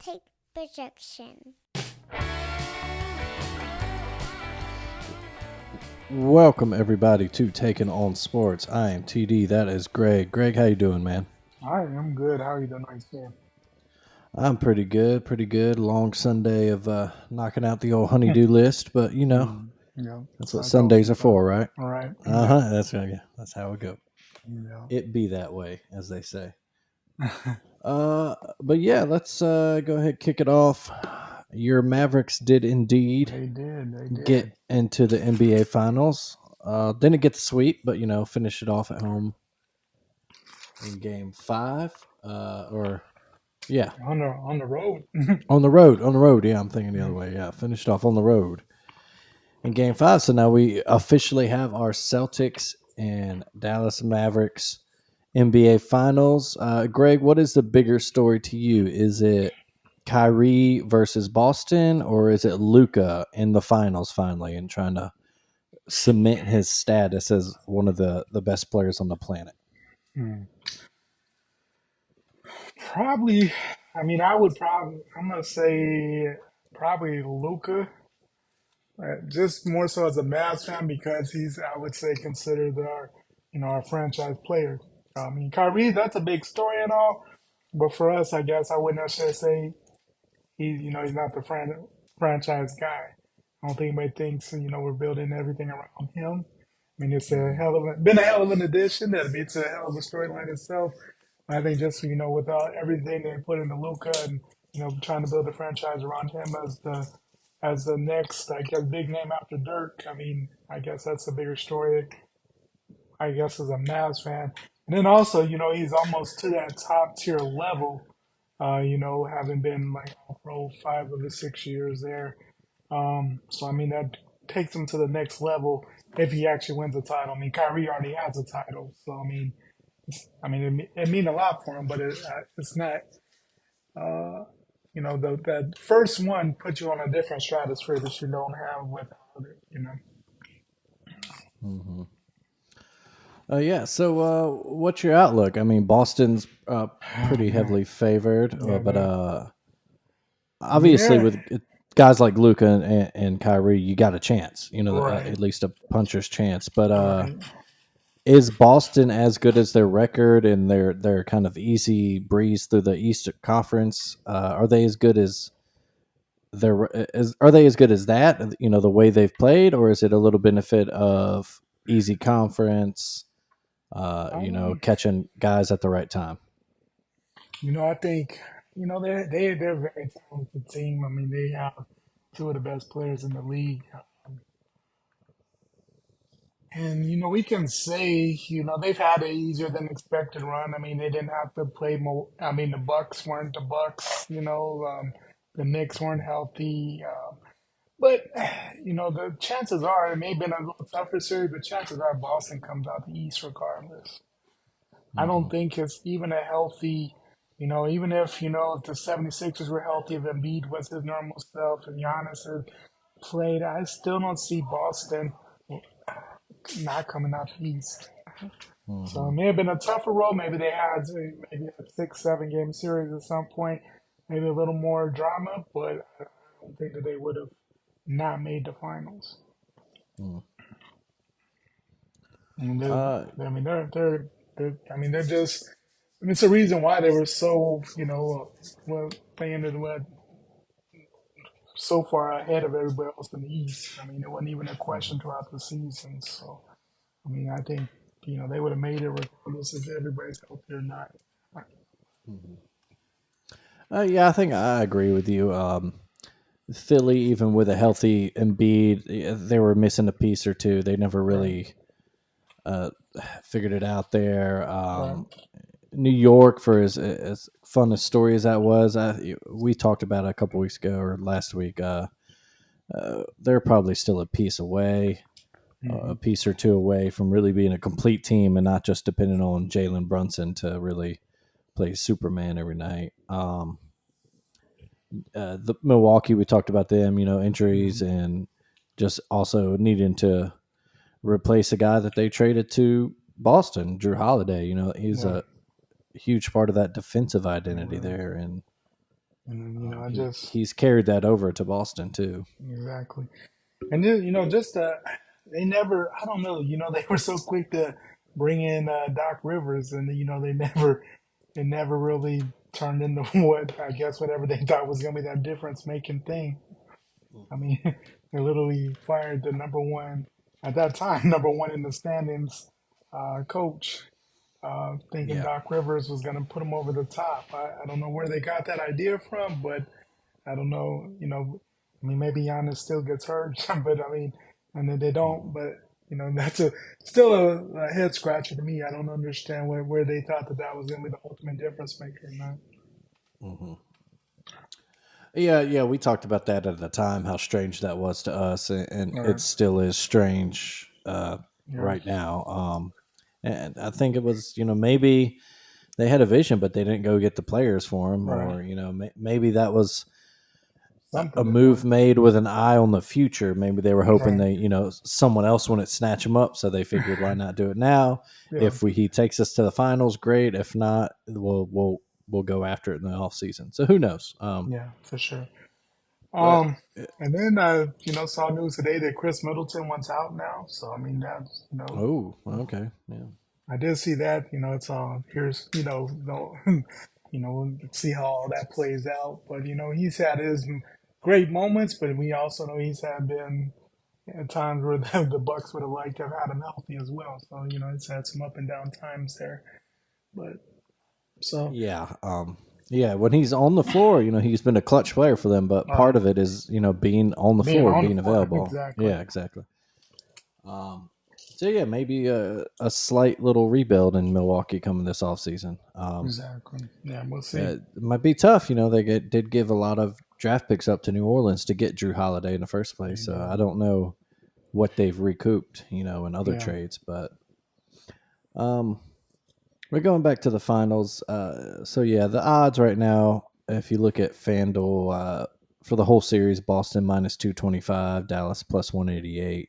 take projection. Welcome everybody to Taking on Sports. I am TD. That is Greg. Greg, how you doing, man? Hi, I'm good. How are you doing, sir? I'm pretty good. Pretty good. Long Sunday of knocking out the old honeydew list, but Yeah, that's that's how what it goes Sundays are sometimes. for, right? All right. Yeah. That's how it go. Yeah. It be that way, as they say. But yeah, let's go ahead and kick it off. Your Mavericks did indeed They did. They get did. into the NBA Finals. Didn't get the sweep, but finished it off at home in Game 5. Yeah, On the road. on the road. On the road. Yeah, I'm thinking the other Yeah. way. Yeah, finished off on the road in Game 5. So now we officially have our Celtics and Dallas Mavericks NBA Finals. Greg, what is the bigger story to you? Is it Kyrie versus Boston, or is it Luka in the finals finally and trying to cement his status as one of the best players on the planet? Hmm. Probably. I mean, I would probably. I'm gonna say probably Luca. Just more so as a Mavs fan because he's, I would say, considered our franchise player. I mean, Kyrie, that's a big story and all, but for us, I guess I wouldn't necessarily say he's not the franchise guy. I don't think anybody thinks, we're building everything around him. I mean, it's been a hell of an addition. It's a hell of a storyline itself. I think just, without everything they put into Luca and, trying to build a franchise around him as the next, I guess, big name after Dirk. I mean, I guess that's a bigger story, I guess, as a Mavs fan. And then also, he's almost to that top tier level, having been like pro 5 of the 6 years there. So, I mean, that takes him to the next level if he actually wins a title. I mean, Kyrie already has a title. So, it means a lot for him, but it's not, that first one puts you on a different stratosphere that you don't have without it. Mm-hmm. Yeah. So, what's your outlook? I mean, Boston's Oh, pretty man. heavily favored, Yeah, but I mean, obviously with guys like Luca and Kyrie, you got a chance. right, At least a puncher's chance. But right. is Boston as good as their record and their kind of easy breeze through the Eastern Conference? Are they as good as are they as good as that? The way they've played, or is it a little benefit of easy conference? Catching guys at the right time. I think they're a very talented team. I mean, they have two of the best players in the league, and we can say they've had an easier than expected run. I mean, they didn't have to play more. I mean, the Bucks weren't the Bucks. The Knicks weren't healthy. But the chances are it may have been a little tougher series, but chances are Boston comes out the East regardless. I don't Mm-hmm. think it's even a healthy, even if the 76ers were healthy, if Embiid was his normal self and Giannis had played, I still don't see Boston not coming out the East. So Mm-hmm. it may have been a tougher road. Maybe they had maybe a 6, 7 game series at some point, maybe a little more drama, but I don't think that they would have not made the finals. Mm. I mean, Uh, they're just. I mean, it's a reason why they were so, well, they ended what so far ahead of everybody else in the East. I mean, it wasn't even a question throughout the season. So, I mean, I think they would have made it regardless if everybody's healthy or not. mhm. Yeah, I think I agree with you. Philly, even with a healthy Embiid, they were missing a piece or two. They never Right, really uh, figured it out there. right, New York, for as fun a story as that was, we talked about it a couple weeks ago or last week. They're probably still a piece away, hmm a piece or two away from really being a complete team and not just depending on Jalen Brunson to really play Superman every night. The Milwaukee, we talked about them, injuries hmm and just also needing to replace a guy that they traded to Boston, Drew Holiday. He's yeah, a huge part of that defensive identity right. there. And And I He just he's carried that over to Boston too. exactly. And then, just they never. I don't know. They were so quick to bring in Doc Rivers, and they never it never really turned into what I guess whatever they thought was going to be that difference making thing. I mean, they literally fired the number one at that time, number one in the standings coach, thinking Yeah. Doc Rivers was going to put him over the top. I don't know where they got that idea from, but I don't know. I mean, maybe Giannis still gets hurt, but I mean, and then they don't. Mhm. But that's still a head scratcher to me. I don't understand where they thought that was going to be the ultimate difference maker. Mhm. Yeah, yeah, we talked about that at the time, how strange that was to us, and All it right. still is strange Yeah. right now. And I think it was, maybe they had a vision, but they didn't go get the players for him, Right. or maybe that was a Something to do move with it. made with an eye on the future. Maybe they were hoping Right. they, someone else wouldn't snatch him up, so they figured, why not do it now? Yeah. If he takes us to the finals, great. If not, we'll go after it in the off season. So who knows? Yeah. For sure. But Um. And then saw news today that Chris Middleton wants out now. So I mean that's oh, okay, yeah. I did see that. It's here's we'll see how all that plays out. But he's had his great moments, but we also know he's had been at times where the Bucks would have liked to have had him healthy as well. So it's had some up and down times there. But so Yeah, yeah. When he's on the floor, he's been a clutch player for them. But part uh, of it is, being on the being floor, on the being floor available. exactly, Yeah, exactly. So yeah, maybe a slight little rebuild in Milwaukee coming this offseason. exactly. Yeah, we'll see. It might be tough. They did give a lot of draft picks up to New Orleans to get Drew Holiday in the first They place. So did. I don't know what they've recouped, in other Yeah. trades. But um, we're going back to the finals. So yeah, the odds right now, if you look at FanDuel, for the whole series, Boston minus 225, Dallas plus 188.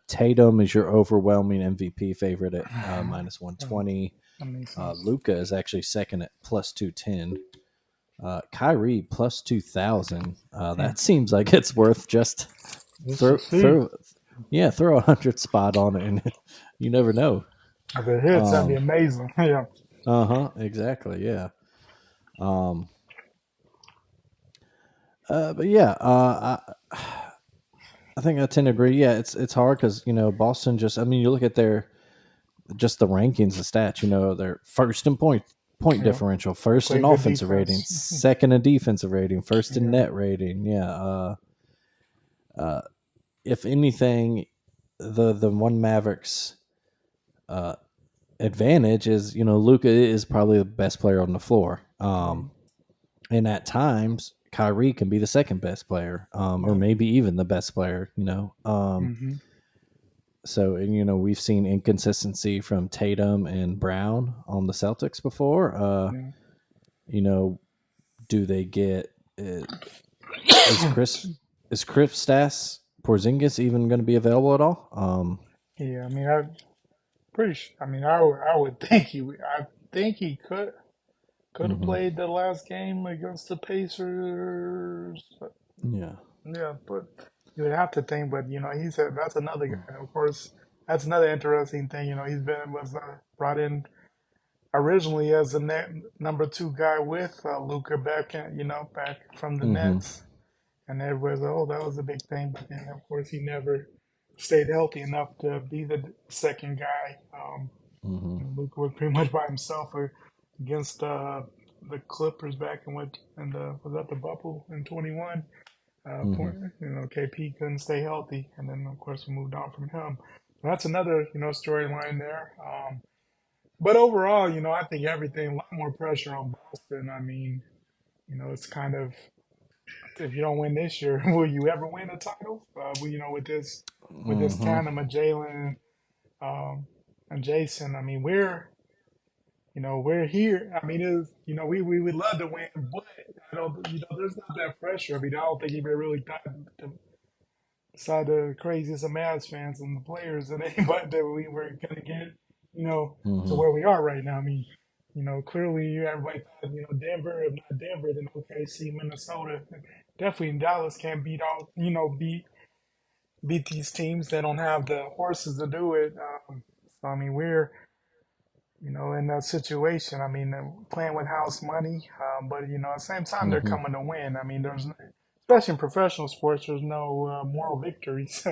Tatum is your overwhelming MVP favorite at minus Well, 120. that makes sense. Luca is actually second at plus 210. Kyrie plus 2,000. Hmm. That seems like it's worth just Let's throw just see. throw yeah, throw 100 spot on it, and you never know. If it hits, that'd be Um, amazing. Yeah. exactly, yeah. Um, but yeah, I think I tend to agree. Yeah, it's hard because Boston just. I mean, you look at their just the rankings, the stats. They're first in point Yeah. differential, They first play in good offensive rating, defense. second in defensive rating, first in Yeah. net rating. Yeah. Uh, if anything, the one Mavericks uh, advantage is Luca is probably the best player on the floor. Right. And at times Kyrie can be the second best player, or Yep. maybe even the best player. Hmm. So, and we've seen inconsistency from Tatum and Brown on the Celtics before. Yeah. You know, do they get is Chris Stas Porzingis even going to be available at all? Yeah. I mean, I'm pretty sure. I mean, I would think I think he could have hmm played the last game against the Pacers. Yeah. Yeah, but you would have to think. But that's another guy. Of course, that's another interesting thing. He's been was brought in originally as the number two guy with Luca back, back from the hmm Nets, and everybody's like, oh, that was a big thing. But then, of course, he never stayed healthy enough to be the second guy. hmm Luca was pretty much by himself against the Clippers back in was that the bubble in 21. hmm KP couldn't stay healthy, and then of course we moved on from him. That's another storyline there. But overall, I think everything a lot more pressure on Boston. I mean, it's kind of if you don't win this year, will you ever win a title? With this hmm tandem of Jalen um, and Jason. I mean, we're here. I mean, we would love to win, but I don't. There's not that pressure. I mean, I don't think anybody really thought beside the craziest of Mavs fans and the players and anybody that we were gonna get, to hmm where we are right now. I mean, clearly everybody thought, Denver, if not Denver, then OKC, Minnesota. Definitely Dallas can't beat these teams. They don't have the horses to do it. So, I mean, we're, in that situation. I mean, playing with house money, but, at the same time, they're Mm-hmm. coming to win. I mean, especially in professional sports, there's no moral victories.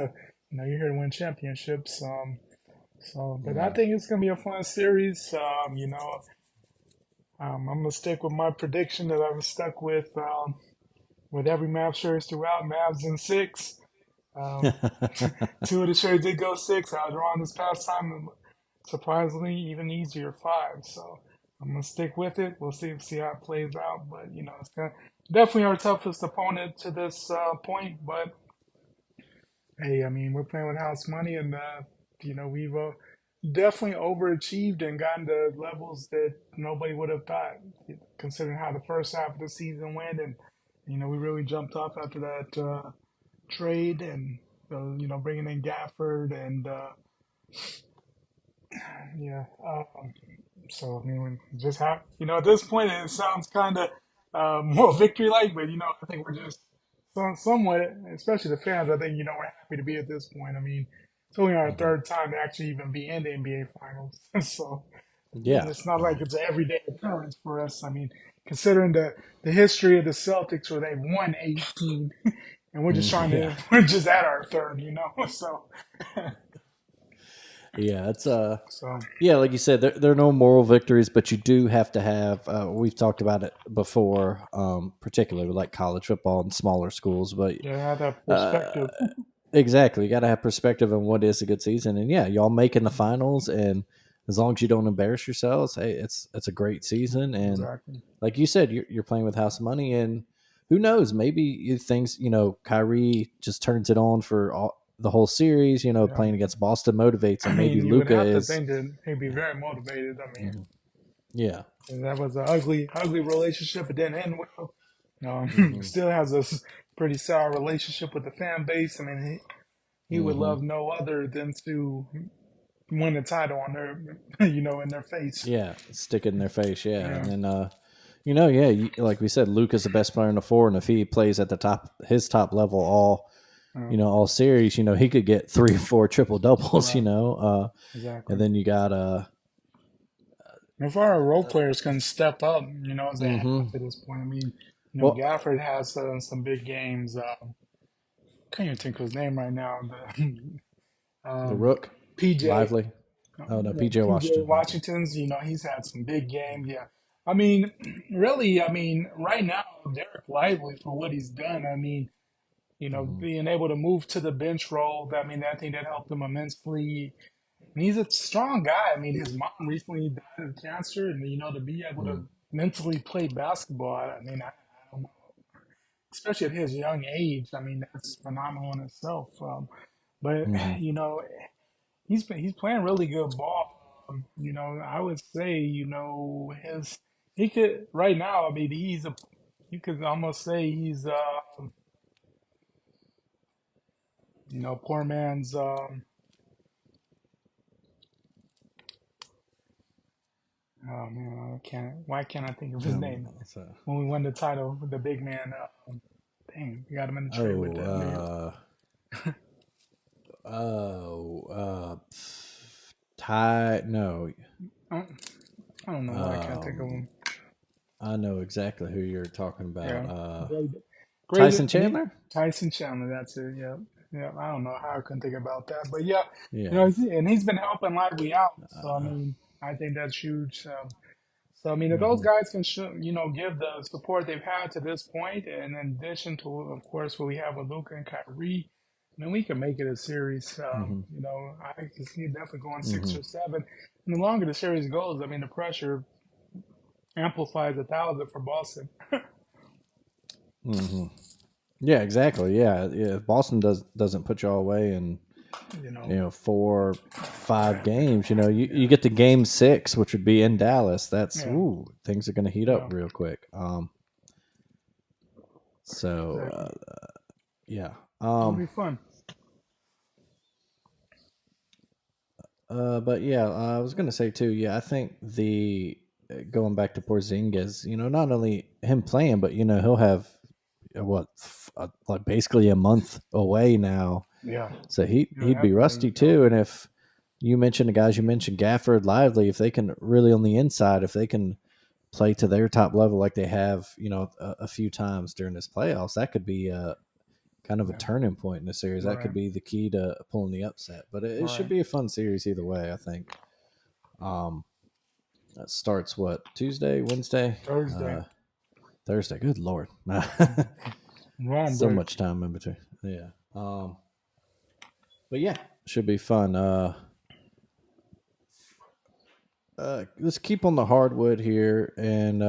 You're here to win championships. But I Mm-hmm. think it's going to be a fun series. I'm gonna stick with my prediction that I've stuck with every Mavs series throughout. Mavs in six. Um, two of the series did go six. I was wrong this past time. And surprisingly, even easier five. So I'm gonna stick with it. We'll see how it plays out. But it's definitely our toughest opponent to this point. But hey, I mean, we're playing with house money, and we've definitely overachieved and gotten to levels that nobody would have thought, considering how the first half of the season went, and we really jumped off after that trade, and bringing in Gafford, and yeah. So I mean, just have at this point, it sounds kind of more victory like, but I think we're just somewhat, especially the fans. I think we're happy to be at this point. I mean, it's only our Mm-hmm. third time to actually even be in the NBA Finals, so Yeah. it's not like it's an everyday occurrence for us. I mean, considering the history of the Celtics, where they've won 18, and we're just trying Yeah. to we're just at our third, so Yeah. It's so Yeah, like you said, there are no moral victories, but you do have to have. We've talked about it before, particularly with like college football and smaller schools. But yeah, have that uh, perspective. exactly, you got to have perspective on what is a good season. And yeah, y'all making the finals, and as long as you don't embarrass yourselves, hey, it's a great season. And Exactly. like you said, you're playing with house money, and who knows, maybe things. Kyrie just turns it on for the whole series. Yeah. Playing against Boston motivates I him. Maybe mean, you would Luca have to is. think that he'd be very motivated. I mean, Mhm. Yeah. that was an ugly relationship. It didn't end well. Hmm. Still has a pretty sour relationship with the fan base. I mean, he would Hmm. love no other than to win the title on in their face. Yeah, stick it in their face. Yeah, and Yeah. then yeah, like we said, Luca's the best player in the four, and if he plays at the top, his top level Yeah. all series, he could get 3 or 4 triple doubles. Right. And Exactly. then you got If our role players can step up, as they hmm have to this point. I mean, well, Gafford has some big games. Can't even think of his name right now. the Um, Rook, PJ. Lively. Oh no, Yeah, PJ PJ Washington. Okay. Washington's, he's had some big games. Yeah. I mean, really, I mean, right now, Derek Lively, for what he's done, I mean, Hmm. being able to move to the bench role, I mean, I think that helped him immensely. And he's a strong guy. I mean, his mom recently died of cancer, and, to be able to mentally play basketball, I mean, I don't know, especially at his young age, I mean, that's phenomenal in itself. But, Hmm. he's playing really good ball. I would say, his he could right now. I mean, you could almost say he's poor man's oh man, I can't. Why can't I think of his name? So, When we won the title, the big man. Dang, we got him in the trade with oh, that man. Ty. No, I don't, I don't know why I can't think of um, him. I know exactly who you're talking about. Yeah, great, great. Tyson Chandler. Tyson Chandler. That's it. Yeah, yeah. I don't know how I couldn't think about that, but yeah, Yeah. and he's been helping Lively out. So I Uh, mean, I think that's huge. So I mean, if those hmm. guys can, give the support they've had to this point, and in addition to, of course, what we have with Luca and Kyrie, then we can make it a series. Hmm. I can see it definitely going six Hmm. or seven. And the longer the series goes, I mean, the pressure amplifies 1,000 for Boston. Hmm. Yeah, exactly. Yeah, yeah. If Boston doesn't put y'all away in You know, 4, 5 games, you yeah, get to game 6, which would be in Dallas. That's yeah, things are going to heat up yeah, real quick. So exactly. yeah. It'll be fun. But yeah, I was going to say too. Yeah, I think the going back to Porzingis, not only him playing, but he'll have like basically a month away now, Yeah, so he'd be definitely. rusty too. And if you mentioned the guys you mentioned, Gafford, Lively, if they can really on the inside, if they can play to their top level like they have, a few times during this playoffs, that could be kind of a Yeah, turning point in the series. That right, could be the key to pulling the upset. But it should right. be a fun series either way, I think. Um, that starts what, Tuesday, Wednesday, Thursday, Thursday. Good lord, long so break. much time in between. Yeah. But yeah, should be fun. Let's keep on the hardwood here, and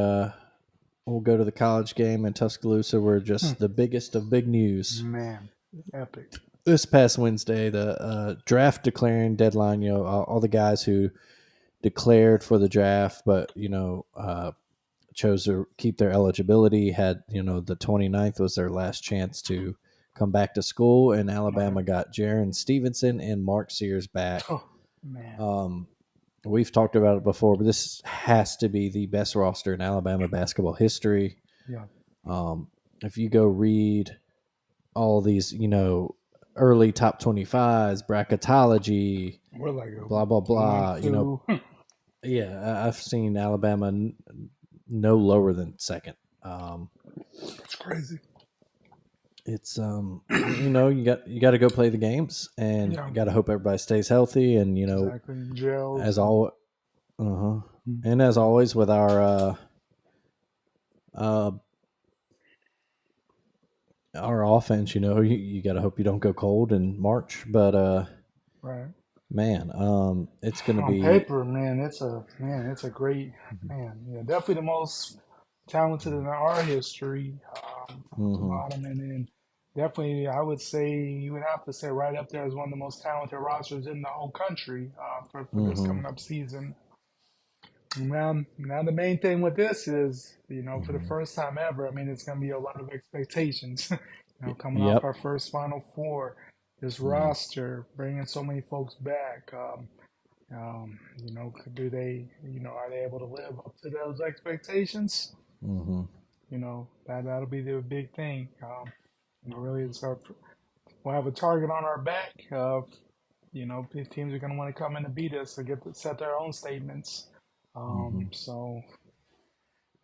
we'll go to the college game in Tuscaloosa, where Hmm. just the biggest of big news Man, epic. this past Wednesday, the draft declaring deadline. All the guys who declared for the draft, but chose to keep their eligibility. Had the 29th was their last chance to come back to school, and Right. Alabama got Jaron Stevenson and Mark Sears back. Oh man. Um, we've talked about it before, but this has to be the best roster in Alabama basketball history. Yeah. Um, if you go read all these, early top 25s, bracketology, We're like blah blah a one, blah. two. Yeah, I've seen Alabama no lower than second. It's crazy. It's you got to go play the games, and Yeah. you got to hope everybody stays healthy, and Exactly. Jails as and all uh-huh. And as always with uh our offense, you got to hope you don't go cold in March, but right. man, it's going to On be paper, it's a great man. Yeah, definitely the most talented in our history, top to mhm bottom, and then definitely I would say you would have to say right up there as one of the most talented rosters in the whole country for this mhm coming up season. Now the main thing with this is, for the mhm first time ever, I mean, it's going to be a lot of expectations. Coming off yep our first Final Four, this mhm roster, bringing so many folks back. Do they, are they able to live up to those expectations? mhm That'll be the big thing. Really, we'll have a target on our back. If teams are going to want to come in and beat us to set their own statements. mhm So,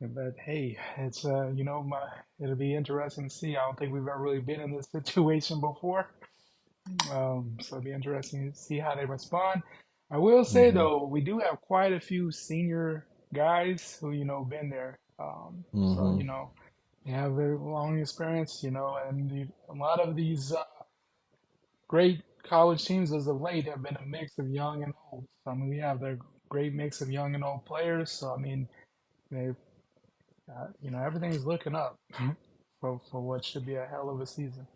but hey, it's it'll be interesting to see. I don't think we've ever really been in this situation before. So it'll be interesting to see how they respond. I will say mhm though, we do have quite a few senior guys who been there. So mhm they have very long experience. And a lot of these great college teams as of late have been a mix of young and old. So I mean, we have the great mix of young and old players. So I mean, they, everything's looking up for what should be a hell of a season.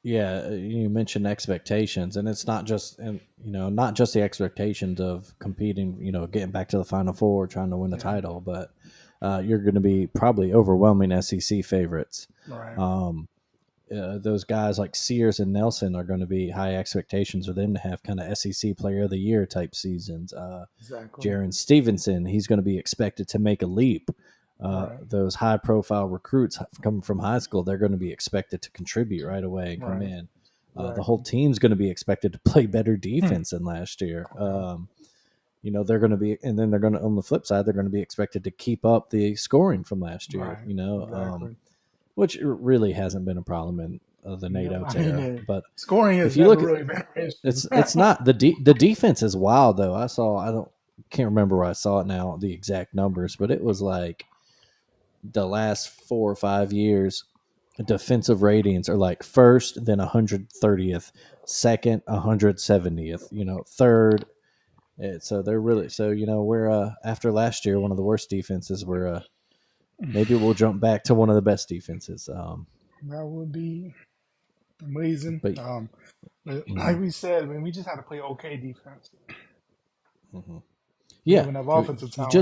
Yeah, you mentioned expectations, and it's not just and not just the expectations of competing, getting back to the Final Four, trying to win the Yeah. title, but you're going to be probably overwhelming SEC favorites. Right. Um, those guys like Sears and Nelson are going to be high expectations for them to have kind of SEC Player of the Year type seasons. Exactly. Jaron Stevenson, he's going to be expected to make a leap. Right. Those high profile recruits coming from high school, they're going to be expected to contribute right away and come Right. in. The whole Exactly. team's going to be expected to play better Hmm. defense than last year. Right. They're going to be, and then they're going to, on the flip side, they're going to be expected to keep up the scoring from last year, Right. Exactly. which really hasn't been a problem in the Nate Yeah. Oates I mean, era. But scoring has if you never look at really been our issue. it's not the defense is wild though. I don't can't remember where I saw it now the exact numbers, but it was like the last 4 or 5 years defensive ratings are like first, then 130th, second 170th, third. So they're really so we're after last year one of the worst defenses. We're maybe we'll jump back to one of the best defenses. That would be amazing. But But like mhm, we said, I mean, we just had to play okay defense. mhm. We Yeah, have enough offensive you talent.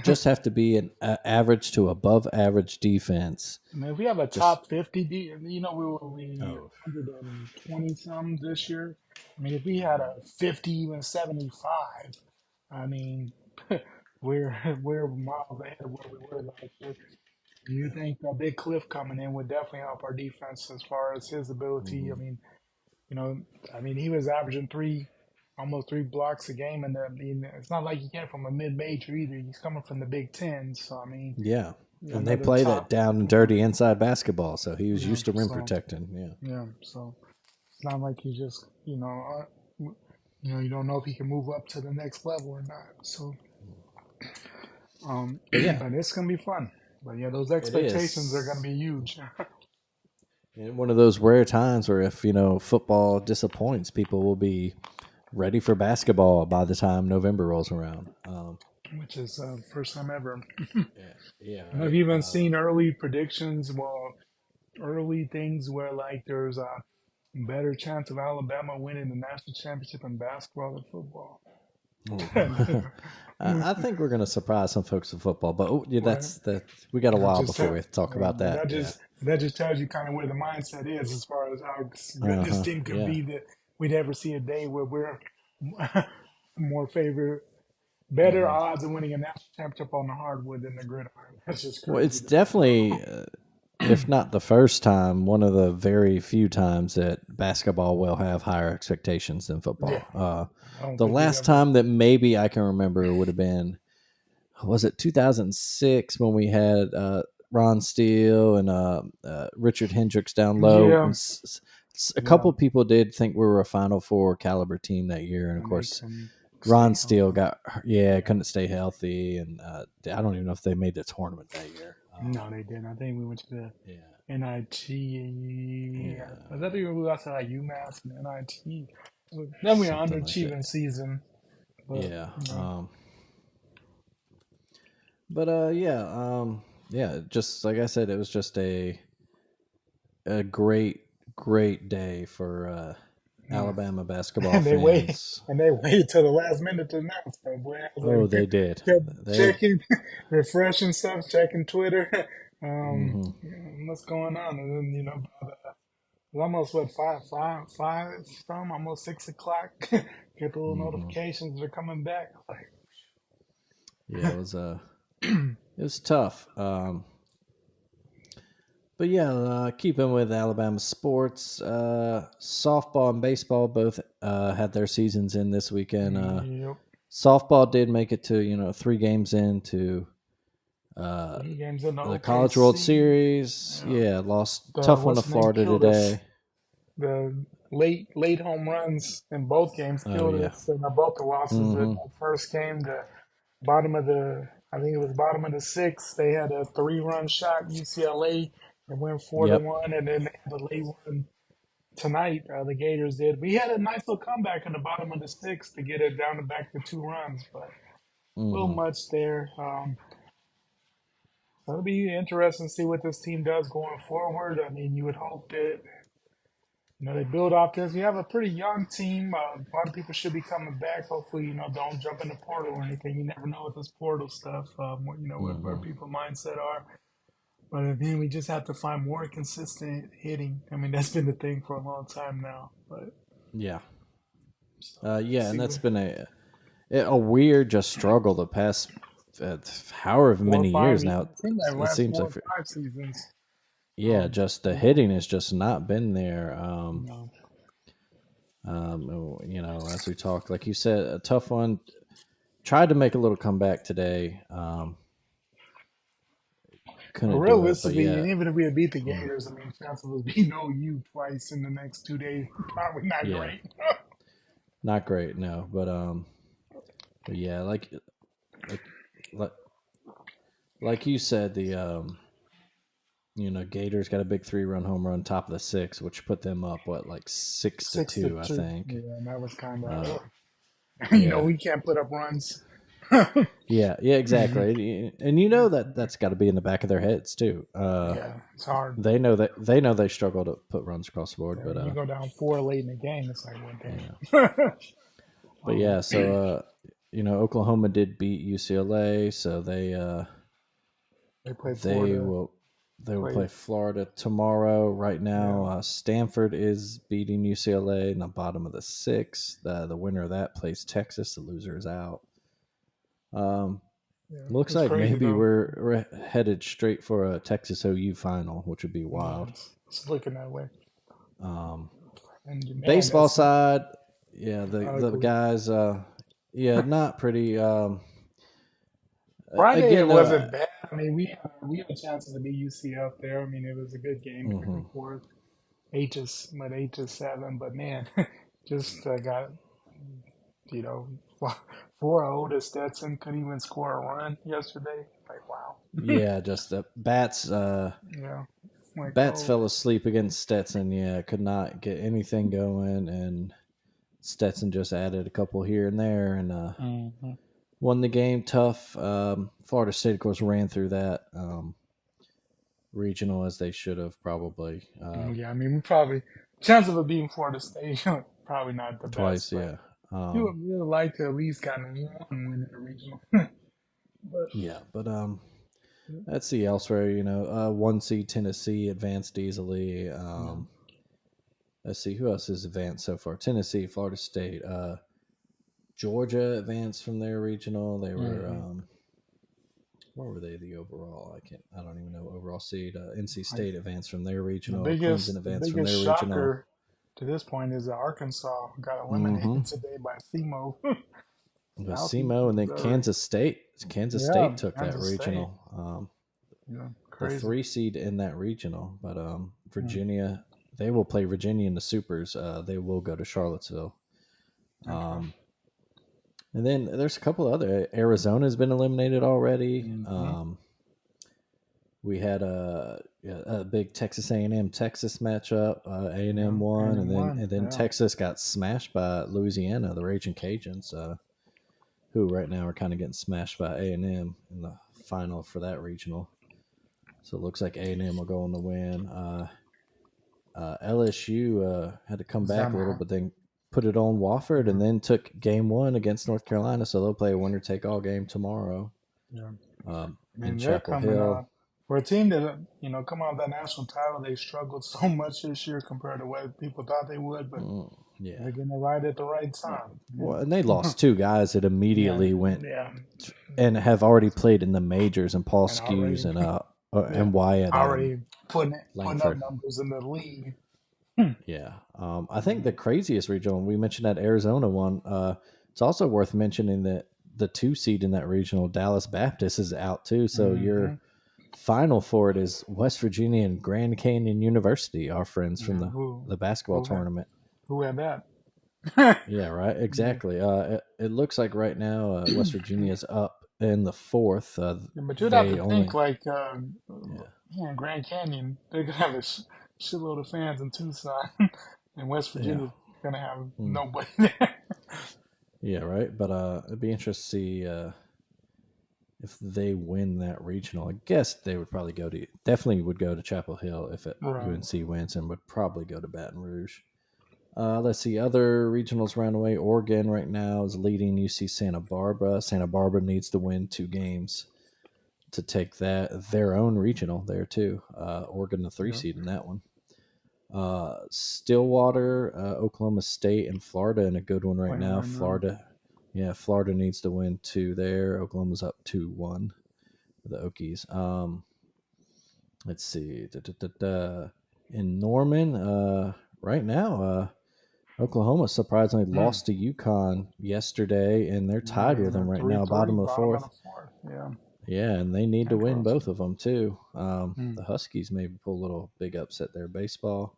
just have to be an average to above average defense. I mean, if we have a Just top 50, we oh 120 some this year. I mean, if we had a 50, even 75, I mean, we're miles ahead of where we were last year. Do you think a big Cliff coming in would definitely help our defense as far as his ability? Hmm. You know, he was averaging almost 3 blocks a game, and it's not like he came from a mid-major either. He's coming from the Big Ten, so Yeah. And they another play that top. down and dirty inside basketball, so he was Yeah, used to rim so protecting. Yeah. so it's not like he just you don't know if he can move up to the next level or not. So, But yeah, but it's gonna be fun. But yeah, those it expectations are gonna is. be huge. And one of those rare times where if, football disappoints, people will be ready for basketball by the time November rolls around. Which is first time ever. Yeah, yeah, And I've right. even seen early predictions, early things where like there's a better chance of Alabama winning the national championship in basketball than football. Oh. I think we're going to surprise some folks in football, but yeah, Well, that's that. We got a that while just before tell, we have to talk about but that. Yeah. that just tells you kind of where the mindset is as far as how good Uh this huh. team could Yeah. be. That we'd ever see a day where we're more favorite, better Hmm. odds of winning a national championship on the hardwood than the gridiron. That's just Well, it's crazy to think definitely, if not the first time, one of the very few times that basketball will have higher expectations than yeah, football. I don't The think we've last ever. time that maybe I can remember would have been, was it 2006 when we had Ron Steele and Richard Hendricks down low? And Yeah, a yeah, couple of people did think we were a Final Four caliber team that year, and of and they course can Ron stay Steele healthy. got Yeah. couldn't stay healthy, and I don't even know if they made the tournament that year. No, they didn't. I think we went to the Yeah, NIT. I yeah, think we lost to like UMass and NIT. Then we something like that. underachieving season, but Yeah, you know, but yeah. Just like I said, it was just a great day for yeah. Alabama basketball and they wait fans. and they wait till the last minute to announce. But boy, I was Oh, like, they did. kept They. checking, refreshing stuff, checking Twitter. Hmm. What's going on? And then it was almost what five, some almost 6 o'clock. Get the little Hmm. notifications they're coming back. Yeah, it was tough. But yeah, keeping with Alabama sports, softball and baseball both had their seasons in this weekend. Yep. Softball did make it to 3 games into uh, 3 games in the the College World OKC. Series. Yeah. Yeah, lost The tough one to what's the name Florida killed us. today. The late home runs in both games Oh killed yeah. us. And both the losses. The Hmm. first game, the bottom of the I think it was bottom of the sixth. They had a 3-run shot. UCLA and went four to Yep. one, and then they had the late one tonight. The Gators did. We had a nice little comeback in the bottom of the sixth to get it down to back to 2 runs, but a little Hmm. much there. So it'll be interesting to see what this team does going forward. You would hope that they build off this. We have a pretty young team. A lot of people should be coming back. Hopefully, don't jump in the portal or anything. You never know with this portal stuff. Where Hmm. people mindset are. But then we just have to find more consistent hitting. That's been the thing for a long time now. But Yeah. let's Yeah, and see that's what been a weird just struggle the past however four or many five. years It now. seems like It last seems four like or five seasons. yeah, Um, just the you know, hitting has just not been there. you know, As we talked, like you said, a tough one. Tried to make a little comeback today. But Couldn't do it, but realistically, yeah, and even if we had beat the mm, Gators, chances of us beating OU twice in the next 2 days probably not yeah, great. not great, no. But yeah, like like like you said, the Gators got a big 3-run home run top of the six, which put them up what like six to Six to two, I two. think. Yeah, and that was kind Uh, of, yeah, we can't put up runs. yeah, exactly. And that's got to be in the back of their heads too. Yeah, it's hard. They know they struggle to put runs across the board, Yeah, but when you go down four late in the game, it's like, well, yeah. damn. But um, yeah, so Oklahoma did beat UCLA, so they played they Florida. will they will Played, play Florida tomorrow. Right now, yeah. Stanford is beating UCLA in the bottom of the sixth. The winner of that plays Texas. The loser is out. Um, Yeah, Looks it's like crazy maybe though. we're headed straight for a Texas OU final, which would be Yeah, wild. it's looking that way. Um, And man, Baseball that's side, yeah, the ugly. guys, yeah, not pretty. Friday Again, it though, wasn't bad. I mean, we had a chance to beat UCF there. I mean, it was a good game back hmm and forth. Eight to seven, but man, just got you know 4-0 to Stetson. Couldn't even score a run yesterday. Like wow. yeah, just bats. Yeah. Like Bats oh fell asleep against Stetson. Yeah, could not get anything going, and Stetson just added a couple here and there, and hmm won the game tough. Florida State, of course, ran through that regional as they should have probably yeah. I mean, we probably chance of it being Florida State probably not the best, twice. but Yeah, you would like to at least gotten one win in the regional. But yeah, but let's see elsewhere. One seed Tennessee advanced easily. yeah, Let's see who else has advanced so far. Tennessee, Florida State, Georgia advanced from their regional. They were hmm what were they the overall? I don't even know overall seed. NC like State advanced from their the regional. Clemson biggest the advanced from biggest their regional. shocker to this point is that Arkansas got Mm-hmm. eliminated today by SEMO. But Southeast SEMO and then Missouri. Kansas State. Kansas Yeah, State took that Kansas State. regional. Yeah, The crazy. 3 seed in that regional. But Mm, Virginia, they will play Virginia in the supers. They will go to Charlottesville. okay. Um, and then there's a couple other. Arizona's been eliminated already. hmm We had a big Texas A&M Texas matchup. A&M Yeah, and won, and then then one. and then Yeah, Texas got smashed by Louisiana, the Raging Cajuns, who right now are kind of getting smashed by A&M in the final for that regional. So it looks like A&M will go on the win. LSU had to come back a little, Zama. but then put it on Wofford, Yeah, and then took game one against North Carolina. So they'll play a winner take all game tomorrow yeah. I in mean, they're Chapel coming Hill. out for a team that come out of that national title. They struggled so much this year compared to what people thought they would, but Yeah. they're getting it right at the right time. Well, and they lost two guys that Yeah, immediately went yeah, and have already played in the majors, and Paul and Skews already, yeah, and Wyatt already putting up Langford. numbers in the league. Yeah, I think the craziest regional we mentioned that Arizona one. It's also worth mentioning that the 2 seed in that regional, Dallas Baptist, is out too. So Mm-hmm. your final for it is West Virginia and Grand Canyon University, our friends from Yeah, the basketball who had tournament. who had that? Yeah, right. Yeah. Exactly. It looks like right now West Virginia's up in the fourth. Yeah, but you'd have to They think only, like, yeah, man, Grand Canyon, they're gonna have a shitload of fans in Tucson, and West yeah, Virginia's gonna have mm, nobody there. yeah, right. But it'd be interesting to see if they win that regional. I guess they would probably definitely would go to Chapel Hill if Right. UNC wins, and would probably go to Baton Rouge. Let's see other regionals around the way. Oregon right now is leading UC Santa Barbara. Santa Barbara needs to win 2 games to take their own regional there too. Oregon the 3 seed in that one. Stillwater, Oklahoma State, and Florida in a good one right Playing now. right now. Florida needs to win 2 there. Oklahoma's up 2-1 for the Okies. Let's see. In Norman, right now, Oklahoma surprisingly Hmm. lost to UConn yesterday, and they're Yeah, tied with in a them right now, 3-3, bottom of the bottom of fourth. the fourth. Yeah, Yeah, and they need to win both interesting. of them too. Hmm. The Huskies maybe pull a little big upset there. Baseball.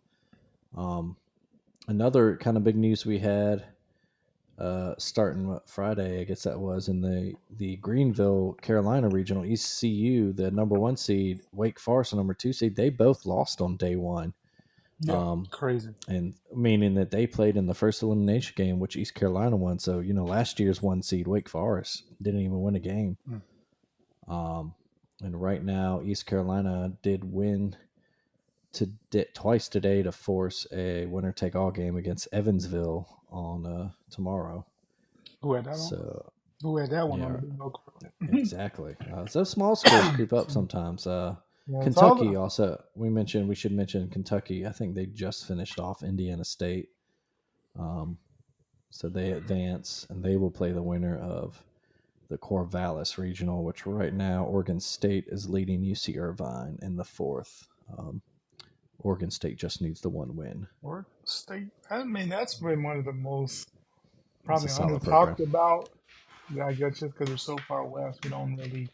Um, Another kind of big news we had starting Friday, I guess that was in the Greenville, Carolina regional. ECU, the number 1 seed, Wake Forest, the number 2 seed. They both lost on day one. Yeah, Um, crazy. and meaning that they played in the first elimination game, which East Carolina won. So last year's 1 seed Wake Forest didn't even win a game. Hmm. Um, and right now, East Carolina did win twice today to force a winner take all game against Evansville on tomorrow. Who had that one? So Who had that one on yeah, the bingo card? exactly. So small schools creep up sometimes. Yeah, it's all Kentucky also. We should mention Kentucky. I think they just finished off Indiana State. Um, so they advance, and they will play the winner of the Corvallis Regional, which right now Oregon State is leading UC Irvine in the fourth. Oregon State just needs the one win. Oregon State. I mean, that's been one of the most It's a probably under solid program. talked about. Yeah, I guess just because they're so far west, we don't really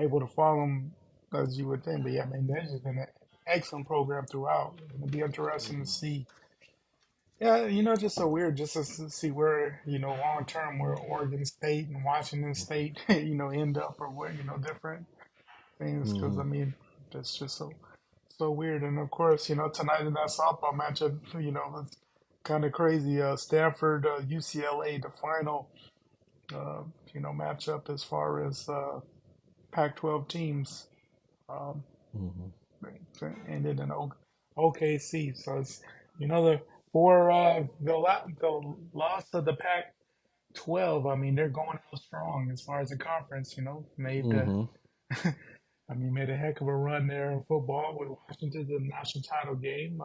able to follow them as you would think. But yeah, I mean, they've just been an excellent program throughout. It'll be interesting to see. Yeah, just so weird just to see where, long term where Oregon State and Washington State, end up or where, different things. Because, I Mm-hmm. mean, that's just so weird. And of course, tonight in that softball matchup, it's kind of crazy. Stanford, UCLA, the final, matchup as far as Pac-12 teams. Um, Mm-hmm. ended in OKC. So it's the for the loss of the Pac-12. I mean, they're going out strong as far as the conference. Made the Mm-hmm. made a heck of a run there in football with Washington, the national title game.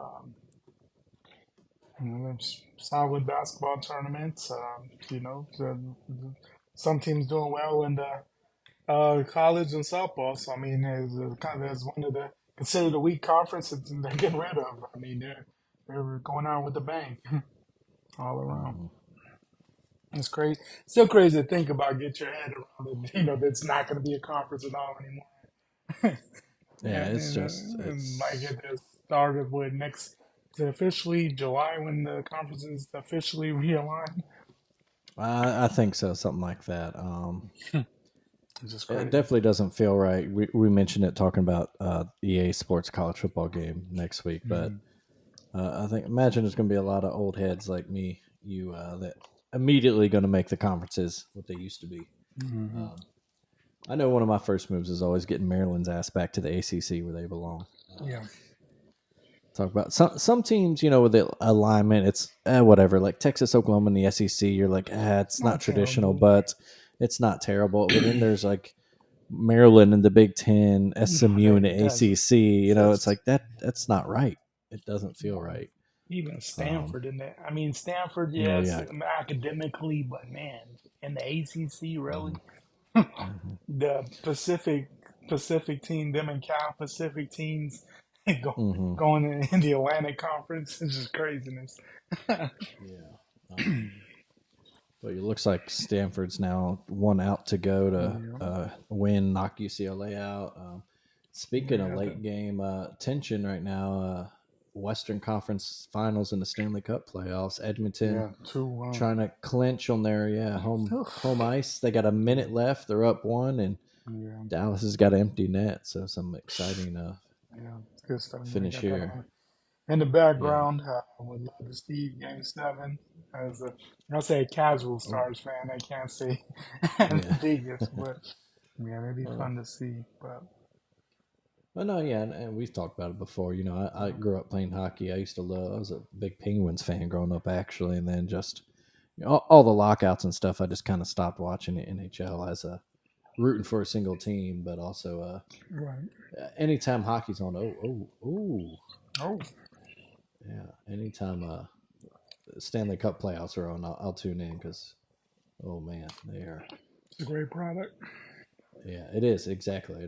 Solid basketball tournaments. Some teams doing well in the college and softball. So I mean, as kind of as one of the considered a weak conference that they're getting rid of. I mean, they're going out with a bang all around. Mm-hmm. It's crazy. Still crazy to think about. Get your head around it. That's not going to be a conference at all anymore. Yeah, it's just and like it's. it has started with next to officially July when the conferences officially realign. I think so, something like that. It's just It crazy. definitely doesn't feel right. We mentioned it talking about EA Sports college football game next week, but Hmm. I think imagine there's going to be a lot of old heads like me, you that immediately going to make the conferences what they used to be. Hmm. Um, I know one of my first moves is always getting Maryland's ass back to the ACC where they belong. Yeah. Talk about some teams, with the alignment, it's whatever. Like Texas, Oklahoma, and the SEC, you're like, it's not Not traditional, terrible. but it's not terrible. But then there's like Maryland in the Big Ten, No, SMU in the that's ACC. It's just like that's not right. It doesn't feel no. right. Even Um, Stanford in that. I mean, Stanford, oh yes, yeah. academically, but man, in the ACC, really, Hmm. Hmm. the Pacific team, them and Cal Pacific teams, go, Hmm. going in the Atlantic Conference is just craziness. Yeah. But it looks like Stanford's now one out to go to Yeah, win, knock UCLA out. Speaking of yeah, late game tension right now, Western Conference Finals in the Stanley Cup playoffs. Edmonton yeah, 2-1. trying to clinch on their home ice. They got a Yeah, minute left. They're up one, and yeah, Dallas has got an empty net. So some exciting yeah. It's good stuff. I finish got that here. on. In the Yeah. background, I would love to see Game 7 as I'll say a casual Oh, Stars fan. I can't say yeah. the biggest, but yeah, it'd be uh, fun to see. But well, no, yeah, and we've talked about it before. I yeah, grew up playing hockey. I used to love. I was a big Penguins fan growing up, actually, and then just all the lockouts and stuff. I just kind of stopped watching the NHL as a rooting for a single team, but also right. anytime hockey's on. Oh, Yeah. Anytime Stanley Cup playoffs are on, I'll tune in because oh man, they are. it's a great product. Yeah, it is exactly.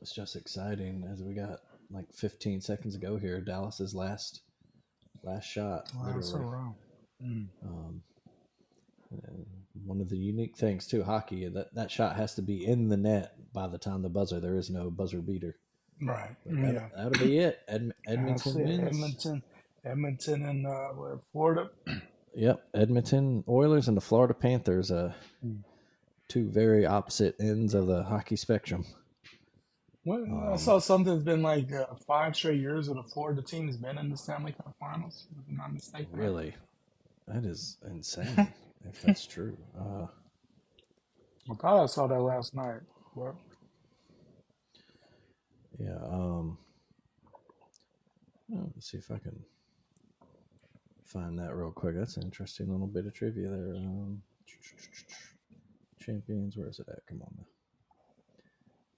It's just exciting as we got like 15 seconds ago here. Dallas's last shot, Wow, so literally. wrong. Mm. Um, and one of the unique things to hockey that shot has to be in the net by the time the buzzer. There is no buzzer beater, Right. but Yeah, that'll be it. that's Edmonton it. wins. Edmonton, and Florida. Yep, Edmonton Oilers and the Florida Panthers. Mm. Two very opposite ends of the hockey spectrum. Well, I Um, saw something's been like 5 straight years of the Florida team's been in the Stanley Cup Finals. If I'm not mistaken, right? really, that is insane if that's true. I thought I saw that last night. But Yeah. Let's see if I can find that real quick. That's an interesting little bit of trivia there. Champions, where is it at? Come on now.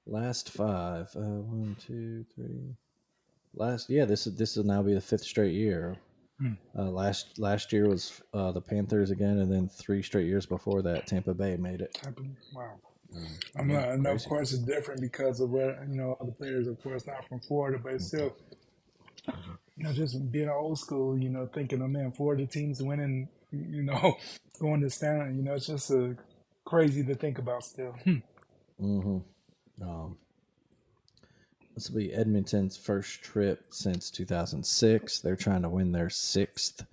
Last five. One, two, three. Last, yeah. This will now be the fifth straight year. Last year was the Panthers again, and then 3 straight years before that, Tampa Bay made it. Wow. I'm Yeah, not, and of crazy. course it's different because of where all the players, of course, not from Florida, but it's still, just being old school, thinking, oh man, Florida teams winning, going to Stanley, it's just crazy to think about still. hmm Um, this will be Edmonton's first trip since 2006. They're trying to win their 6th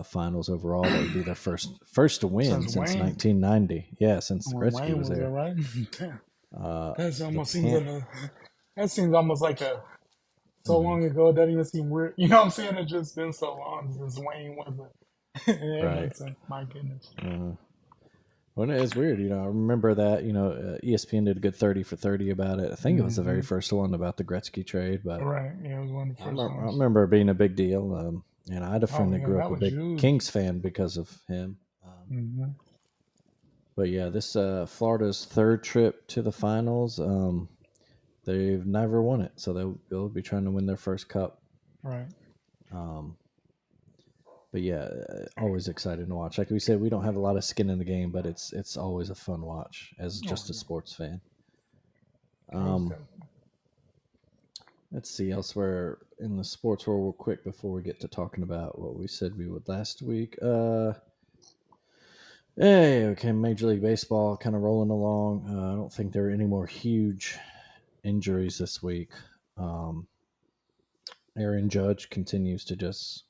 finals overall. That would be their first to win Since since Wayne, 1990. Yeah, since when Gretzky Wayne was was there, there. right? Damn, Uh, that the almost seems Pan. like that seems almost like so Mhm. long ago. It doesn't even seem weird. You know what I'm saying? It's just been so long since Wayne was in Right. Edmonton. My goodness. Well, it's weird. I remember that. ESPN did a good 30 for 30 about it. I think it was the very Hmm. first one about the Gretzky trade, but Right. Yeah, it was one of the first I ones. remember it being a big deal. And I had a Oh friend that yeah, grew that up a was big huge. Kings fan because of him. Hmm. But yeah, this Florida's third trip to the finals. They've never won it, so they'll be trying to win their first cup. Right. Um, but yeah, always excited to watch. Like we said, we don't have a lot of skin in the game, but it's always a fun watch as Oh just a yeah. sports fan. Most Um, definitely. let's see elsewhere in the sports world real quick before we get to talking about what we said we would last week. Hey, okay, Major League Baseball kind of rolling along. I don't think there are any more huge injuries this week. Um, Aaron Judge continues to just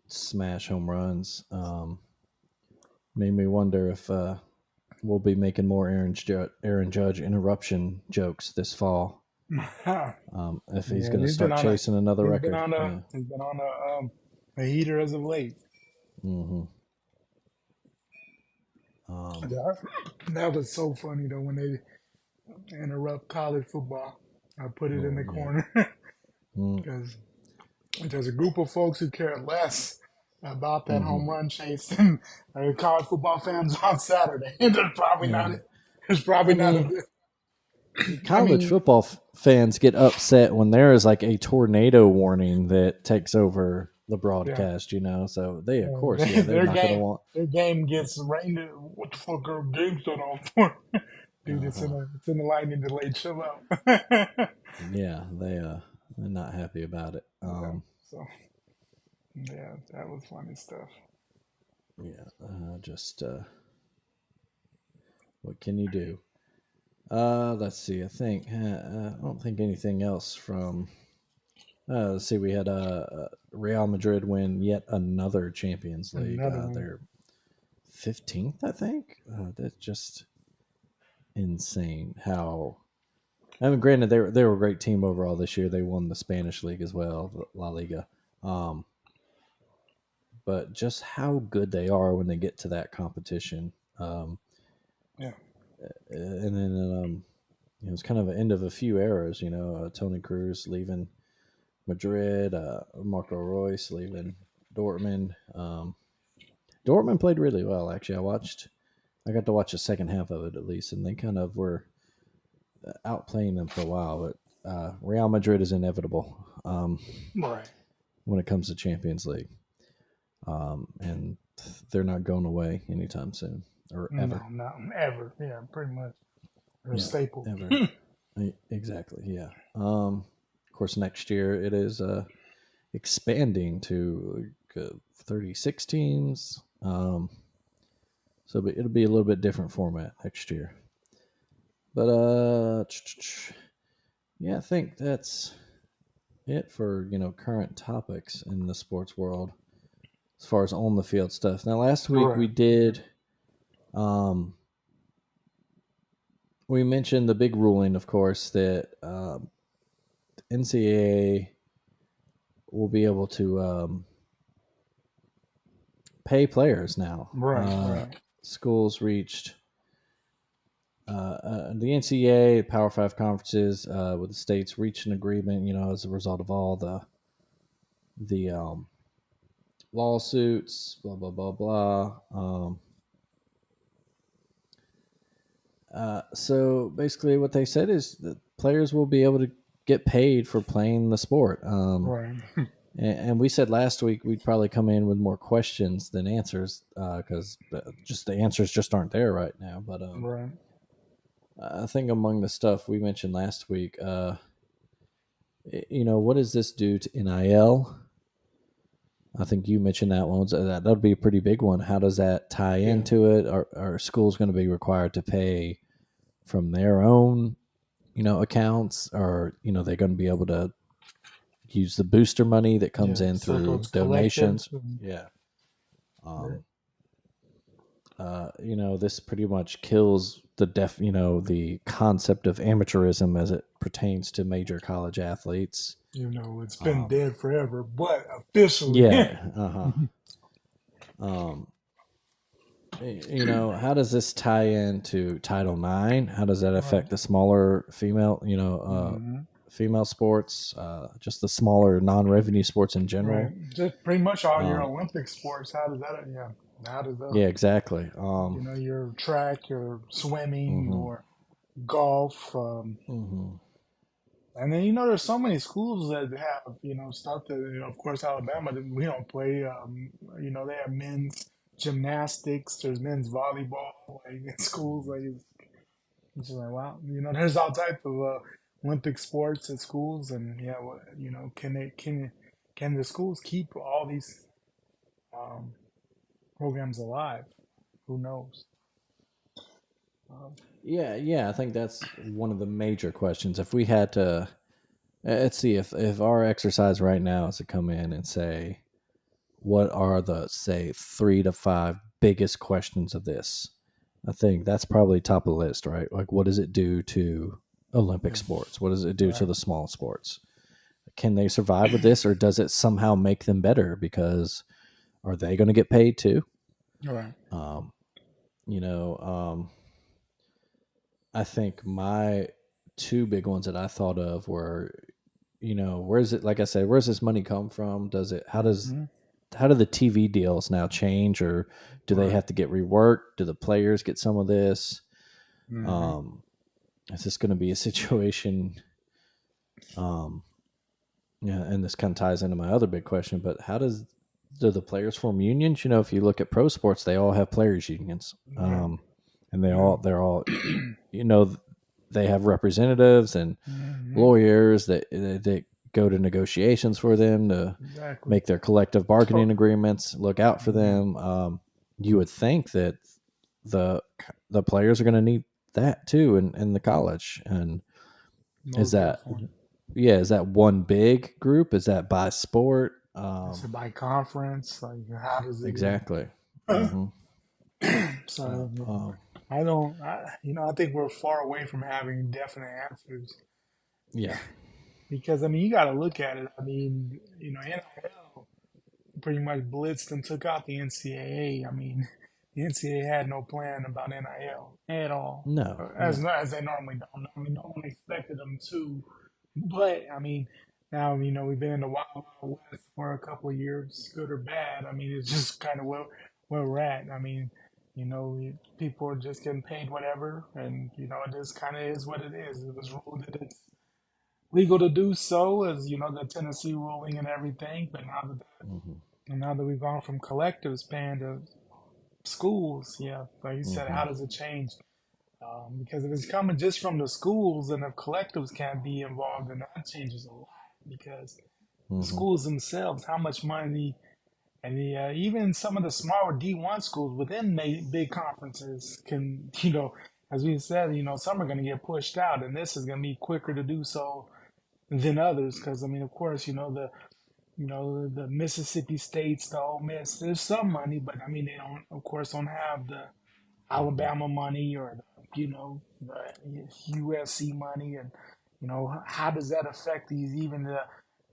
smash home runs. Made me wonder if we'll be making more Aaron Judge interruption jokes this fall. If he's Yeah, going to start chasing another record. Yeah. he's been on a heater as of late. hmm Um, Yeah, that was so funny though when they interrupt college football. I put it in the yeah. corner Mm, because there's a group of folks who care less about that hmm home run chase than college football fans on Saturday. There's probably not. Yeah. There's probably I not a. mean, I college mean, football fans get upset when there is like a tornado warning that takes over the yeah. broadcast, so they, of Yeah, course, they're their not going to game, want. their game gets rained. What the fuck are games set on for? Dude, Uh-huh. it's in the lightning delay. Chill out. Yeah. Yeah, they're not happy about it. So yeah, that was funny stuff. Yeah, just what can you do? Let's see. I don't think anything else from. Let's see. We had Real Madrid win yet another Champions League. Another one. Their 15th, I think. That's just insane. How I mean, granted, they were a great team overall this year. They won the Spanish league as well, the La Liga. Um, but just how good they are when they get to that competition. Yeah. And then it's kind of an end of a few eras. Tony Cruz leaving Madrid, Marco Reus leaving Dortmund. Dortmund played really well, actually. I got to watch the second half of it at least, and they kind of were outplaying them for a while. But Real Madrid is inevitable Right. when it comes to Champions League, and they're not going away anytime soon or No, ever. not ever. Yeah, pretty much. They're a Yeah, staple. ever. Exactly. Yeah. Of course, next year it is expanding to 36 teams. So it'll be a little bit different format next year. But yeah, I think that's it for current topics in the sports world as far as on the field stuff. Now, last week Right. um, we mentioned the big ruling, of course, that NCAA will be able to pay players now. Right. Right. Schools reached the NCAA Power Five conferences with the states reached an agreement. As a result of all the lawsuits, blah blah blah blah. So basically, what they said is that players will be able to get paid for playing the sport. Right. And we said last week we'd probably come in with more questions than answers because just the answers just aren't there right now. But Right. I think among the stuff we mentioned last week, what does this do to NIL? I think you mentioned that one. So that would be a pretty big one. How does that tie Yeah. into it? Are schools going to be required to pay from their own, accounts, or they're going to be able to use the booster money that comes Yeah. in So it through goes collectives. donations? Yeah. Right. Um, this pretty much kills the concept of amateurism as it pertains to major college athletes. It's been Um, dead forever, but officially. yeah. Um, how does this tie into Title IX? How does that Right. affect the smaller Hmm. female sports, just the smaller non-revenue sports in Right. general? Just pretty much all your Um, Olympic sports. How does that? Yeah. How does yeah, exactly. your track, your swimming, Hmm. or golf. Hmm. And then there's so many schools that have stuff that of course Alabama that we don't play. They have men's gymnastics. There's men's volleyball. Like in schools, like it's just like wow. There's all types of Olympic sports at schools, and yeah, can the schools keep all these um, programs alive? Who knows? Um, Yeah. I think that's one of the major questions. If we had to, let's see, if our exercise right now is to come in and say, what are the say 3 to 5 biggest questions of this? I think that's probably top of the list, right? Like, what does it do to Olympic yeah, sports? What does it do to right, the small sports? Can they survive with this, or does it somehow make them better? Because are they going to get paid too? right, Um, you know, um, I think my two big ones that I thought of were, where's it? Like I said, where's this money come from? Does it? hmm, How do the TV deals now change, or do they right, have to get reworked? Do the players get some of this? hmm, Um, is this going to be a situation? Um, yeah, and this kind of ties into my other big question. But do the players form unions? If you look at pro sports, they all have players unions, right, and yeah, they're all you know they have representatives and hmm, lawyers that go to negotiations for them to exactly. make their collective bargaining agreements, look out for Yeah, them. You would think that the the players are going to need that too in the college. And is most that definitely. is that one big group? Is that by sport? It's a by conference. Like, how does it? Exactly. Yeah. Hmm. So yeah. Um, I don't. I think we're far away from having definite answers yeah. because you got to look at it. NIL pretty much blitzed and took out the NCAA. The NCAA had no plan about NIL at all, No. as No. as they normally don't. No one expected them to. But now we've been in the Wild Wild West for a couple of years, good or bad. It's just kind of where we're at. People are just getting paid whatever, and it just kind of is what it is. It was ruled that it's legal to do so, as the Tennessee ruling and everything. But Hmm. now that we've gone from collective span to schools, yeah, like you said, Hmm. how does it change? Because if it's coming just from the schools and if collectives can't be involved, then that changes a lot. Because the Hmm. schools themselves, how much money, and even some of the smaller D1 schools within big conferences can, as we said, some are going to get pushed out, and this is going to be quicker to do so than others. Because of course, the Mississippi states, the Ole Miss, there's some money, but they don't, of course, don't have the Hmm. Alabama money or the USC money, and how does that affect even the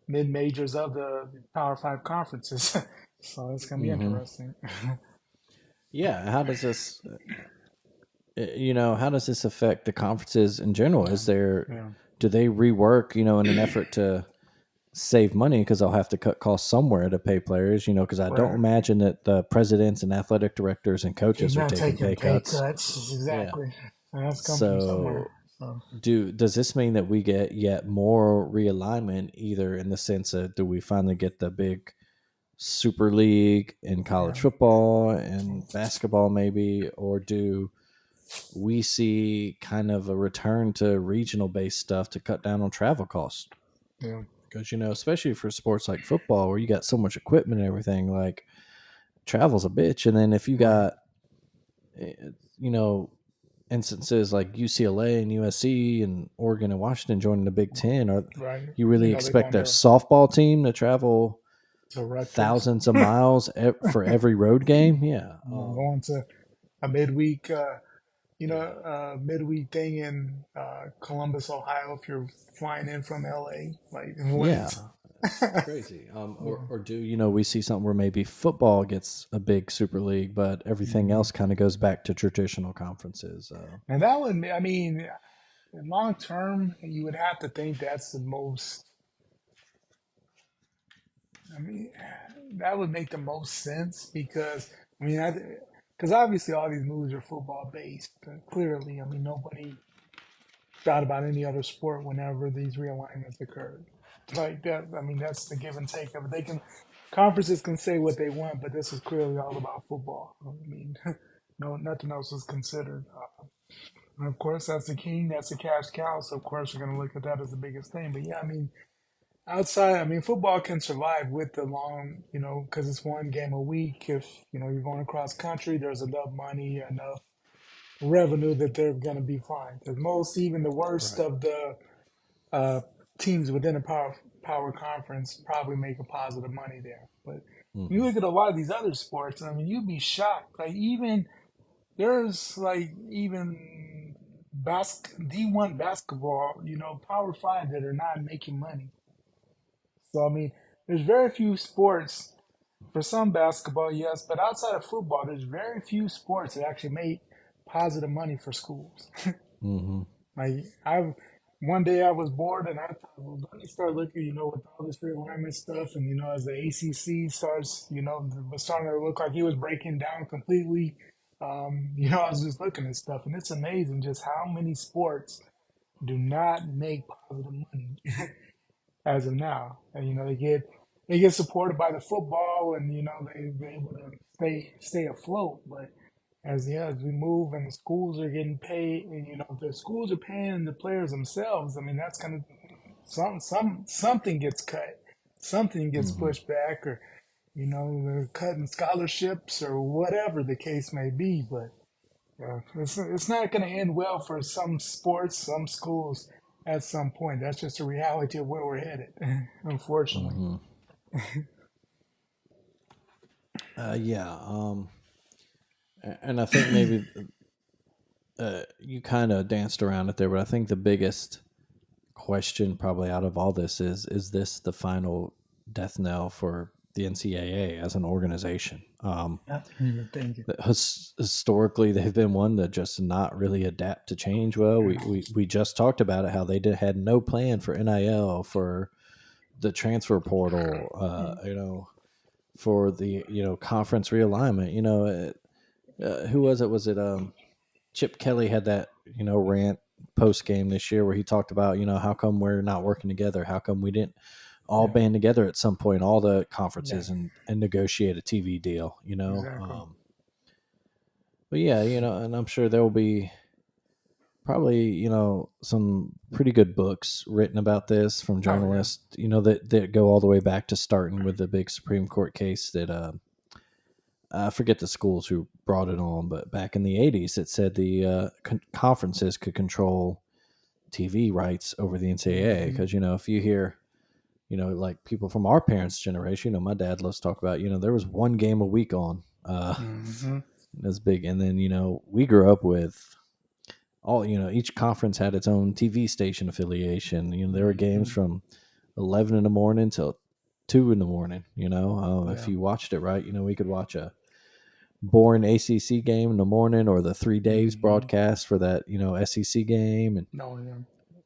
mid majors of the Power Five conferences? So it's gonna be Hmm. interesting. Yeah. How does this affect the conferences in general? Yeah, yeah, Do they rework, in an effort to save money because they'll have to cut costs somewhere to pay players, because I don't right. imagine that the presidents and athletic directors and He's coaches are not taking taking pay pay cuts. cuts Yeah. exactly. And that's come from So somewhere. So Does this mean that we get yet more realignment, either in the sense of do we finally get the big super league in college yeah, football and basketball maybe, or do we see kind of a return to regional based stuff to cut down on travel costs? yeah, Because especially for sports like football where you got so much equipment and everything, like travel's a bitch. And then if you right, got eh, you know instances like UCLA and USC and Oregon and Washington joining the Big Ten, are right. you really They're expect going their softball team to travel to Rutgers. thousands of miles for every road game? Yeah. Going to a midweek, Yeah. midweek thing in Columbus, Ohio. If you're flying in from LA, like Yeah. what? It's crazy. Or do we see something where maybe football gets a big super league, but everything Mhm. else kind of goes back to traditional conferences? And that would, I mean, long term, you would have to think that's the most. I mean, that would make the most sense because I mean, because obviously all these moves are football based. Clearly, I mean, nobody thought about any other sport whenever these realignments occurred. Like that, I mean, that's the give and take of it. They can conferences can say what they want, but this is clearly all about football. I mean, no, nothing else was considered. And of course, that's the king, that's the cash cow. So of course, we're going to look at that as the biggest thing. But yeah, I mean, outside, I mean, football can survive with the long, because it's one game a week. If you're going across country, there's enough money, enough revenue that they're going to be fine. Because most, even the worst Right. of the uh, teams within a power conference probably make a positive money there. But you Hmm. look at a lot of these other sports, I mean, you'd be shocked. Like even there's like even D1 basketball, Power Five that are not making money. So I mean, there's very few sports. For some basketball, yes, but outside of football, there's very few sports that actually make positive money for schools. Hmm. Like I, one day I was bored and I thought, well, let me start looking, with all this realignment stuff, and as the ACC starts, was starting to look like it was breaking down completely. I was just looking at stuff, and it's amazing just how many sports do not make positive money as of now. And they get supported by the football, and they're able to stay afloat. But as we move and the schools are getting paid, and if the schools are paying the players themselves, I mean that's gonna something gets cut, something gets Hmm. pushed back, or they're cutting scholarships or whatever the case may be. But it's not going to end well for some sports, some schools at some point. That's just a reality of where we're headed, unfortunately. Hmm. Yeah. And I think maybe you kind of danced around it there, but I think the biggest question probably out of all this is this the final death knell for the NCAA as an organization? I even think it. Historically, they've been one that just not really adapt to change well. Yeah. We just talked about it, how they had no plan for NIL, for the transfer portal, for the conference realignment. Who was it? Was it Chip Kelly had that rant post game this year where he talked about how come we're not working together, how come we didn't all Yeah. band together at some point, all the Yeah. conferences, and negotiate a TV deal. Exactly. But yeah, and I'm sure there will be probably some pretty good books written about this from Oh yeah. journalists that go all the way back to starting with the big Supreme Court case that I forget the schools who brought it on, but back in the 80s it said the conferences could control TV rights over the NCAA. Hmm. Because if you hear like people from our parents generation, my dad loves to talk about there was one game a week on Hmm. that's big. And then we grew up with all each conference had its own TV station affiliation. There were games Hmm. from 11 in the morning till 2 in the morning. If Yeah. you watched it right, we could watch a boring ACC game in the morning, or the 3 days Hmm. broadcast for that SEC game, and No. Yeah.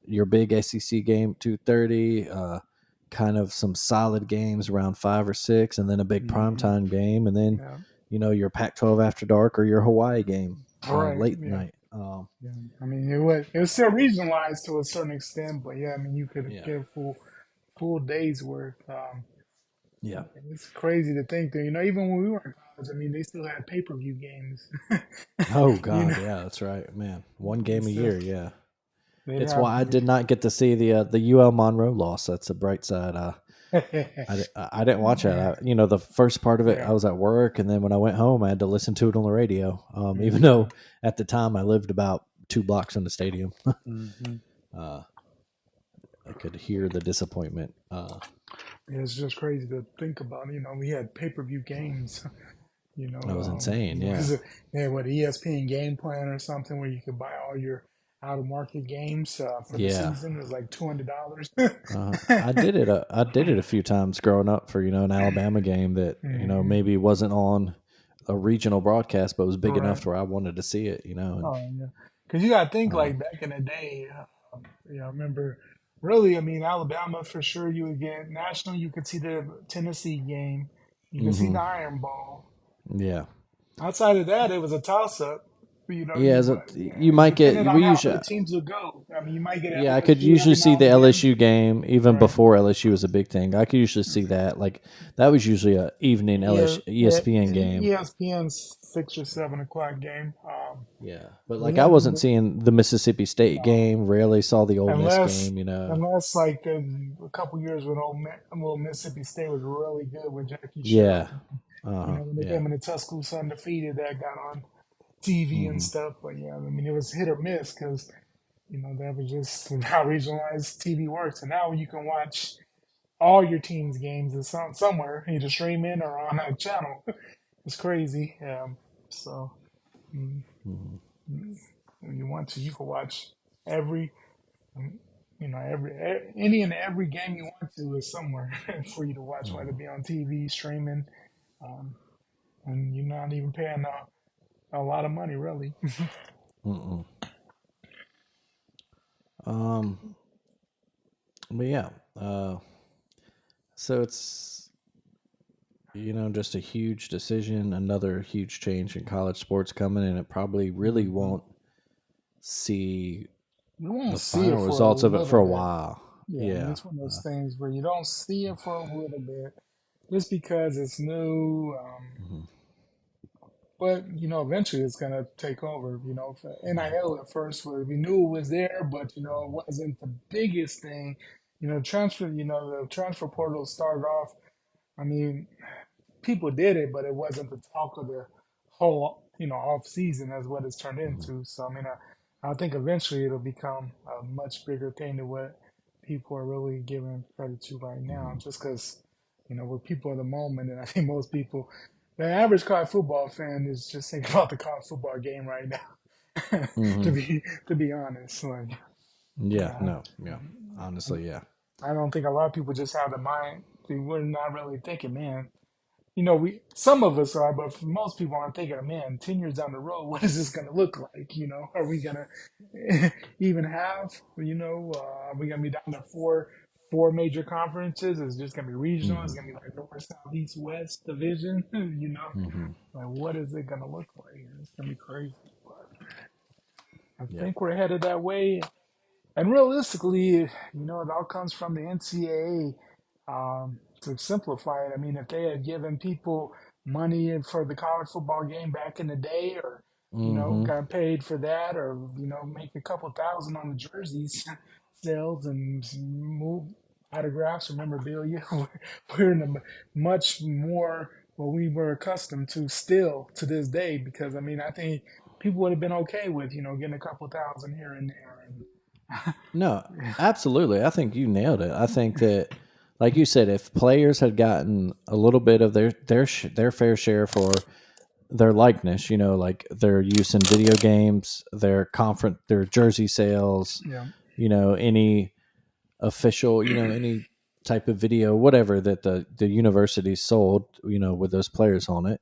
your big SEC game 2:30, kind of some solid games around 5 or 6, and then a big Hmm. primetime game, and then Yeah. your Pac-12 after dark or your Hawaii game All right. late Yeah. night. Yeah, I mean, it was still regionalized to a certain extent, but yeah, I mean, you could Yeah. get a full day's worth. Yeah. It's crazy to think that even when we were in college, I mean, they still had pay-per-view games. Oh you know, God, yeah, that's right, man. One they game a still year, yeah. they'd It's have why I did not get to see the UL Monroe loss. That's a bright side. I didn't watch it. yeah, The first part of it, yeah, I was at work, and then when I went home, I had to listen to it on the radio. Even yeah. though at the time I lived about 2 blocks from the stadium, Hmm. uh, I could hear the disappointment. It's just crazy to think about. We had pay-per-view games. That was insane. Yeah, Because they had what ESPN Game Plan or something where you could buy all your out-of-market games for the yeah. season. It was like $200. I did it. I did it a few times growing up for an Alabama game that Hmm. maybe wasn't on a regional broadcast, but was big enough Right. to where I wanted to see it. And Oh, yeah. Because you got to think uh, like back in the day. I remember. Really, I mean, Alabama for sure. You would get national. You could see the Tennessee game. You could see hmm the Iron Bowl. yeah, Outside of that, it was a toss-up. yeah. You might Depending get on we how usually the teams would go. I mean, you might get an yeah. I could LSU usually every see now the and again. LSU game even Right. before LSU was a big thing. I could usually see that. Like that was usually a evening Yeah, LSU yeah. ESPN game. ESPN's 6 or 7 o'clock game. Yeah, but But like yeah, I I mean, wasn't seeing the Mississippi State no, game. Rarely saw the Ole Miss unless game. unless like a couple years when old Mississippi State was really good with Jackie Yeah. Sherrill. When they Yeah. came in the Tuscaloosa undefeated, that got on TV and hmm stuff. But yeah, I mean, it was hit or miss because that was just how regionalized TV works. And now you can watch all your team's games is somewhere, either streaming or on a channel. It's crazy. So mm, hmm mm, when you want to, you can watch every, mm, any and every game you want to is somewhere for you to watch, whether it be on TV, streaming, um, and you're not even paying a lot of money, really. Mm-mm. Um, but yeah, so it's just a huge decision, another huge change in college sports coming, and it probably really Hmm. won't see You won't the see it final for a results of it for little a bit. while. Yeah, I mean, Yeah. it's one of those things where you don't see it for a little bit just because it's new. hmm But eventually it's gonna take over. For NIL at first, where we knew it was there, but it wasn't the biggest thing. Transfer. The transfer portal started off. I mean, people did it, but it wasn't the talk of the whole off season as what it's turned hmm into. So I mean, I think eventually it'll become a much bigger thing than what people are really giving credit to right now. Just because we're people of the moment, and I think most people, the average college football fan, is just thinking about the college football game right now. to hmm be honest, like Yeah. yeah, No. Yeah. Honestly, yeah. I don't think a lot of people just have the mind. We're not really thinking, man. We some of us are, but for most people aren't thinking, man, 10 years down the road, what is this going to look like? Are we going to even have? Are we going to be down to four major conferences? Is it just going to be regional? Is hmm it going to be like North, South, East, West division? hmm Like what is it going to look like? It's going to be crazy. But I Yeah. think we're headed that way. And realistically, it all comes from the NCAA. To simplify it, I mean, if they had given people money for the college football game back in the day, or hmm got paid for that, or make a couple thousand on the jerseys sales and move autographs or memorabilia, we're in a much more what we were accustomed to still to this day. Because I mean, I think people would have been okay with getting a couple thousand here and there. No, absolutely. I think you nailed it. I think that, like you said, if players had gotten a little bit of their fair share for their likeness, like their use in video games, their jersey sales, Yeah. any official, any type of video, whatever that the university sold, with those players on it.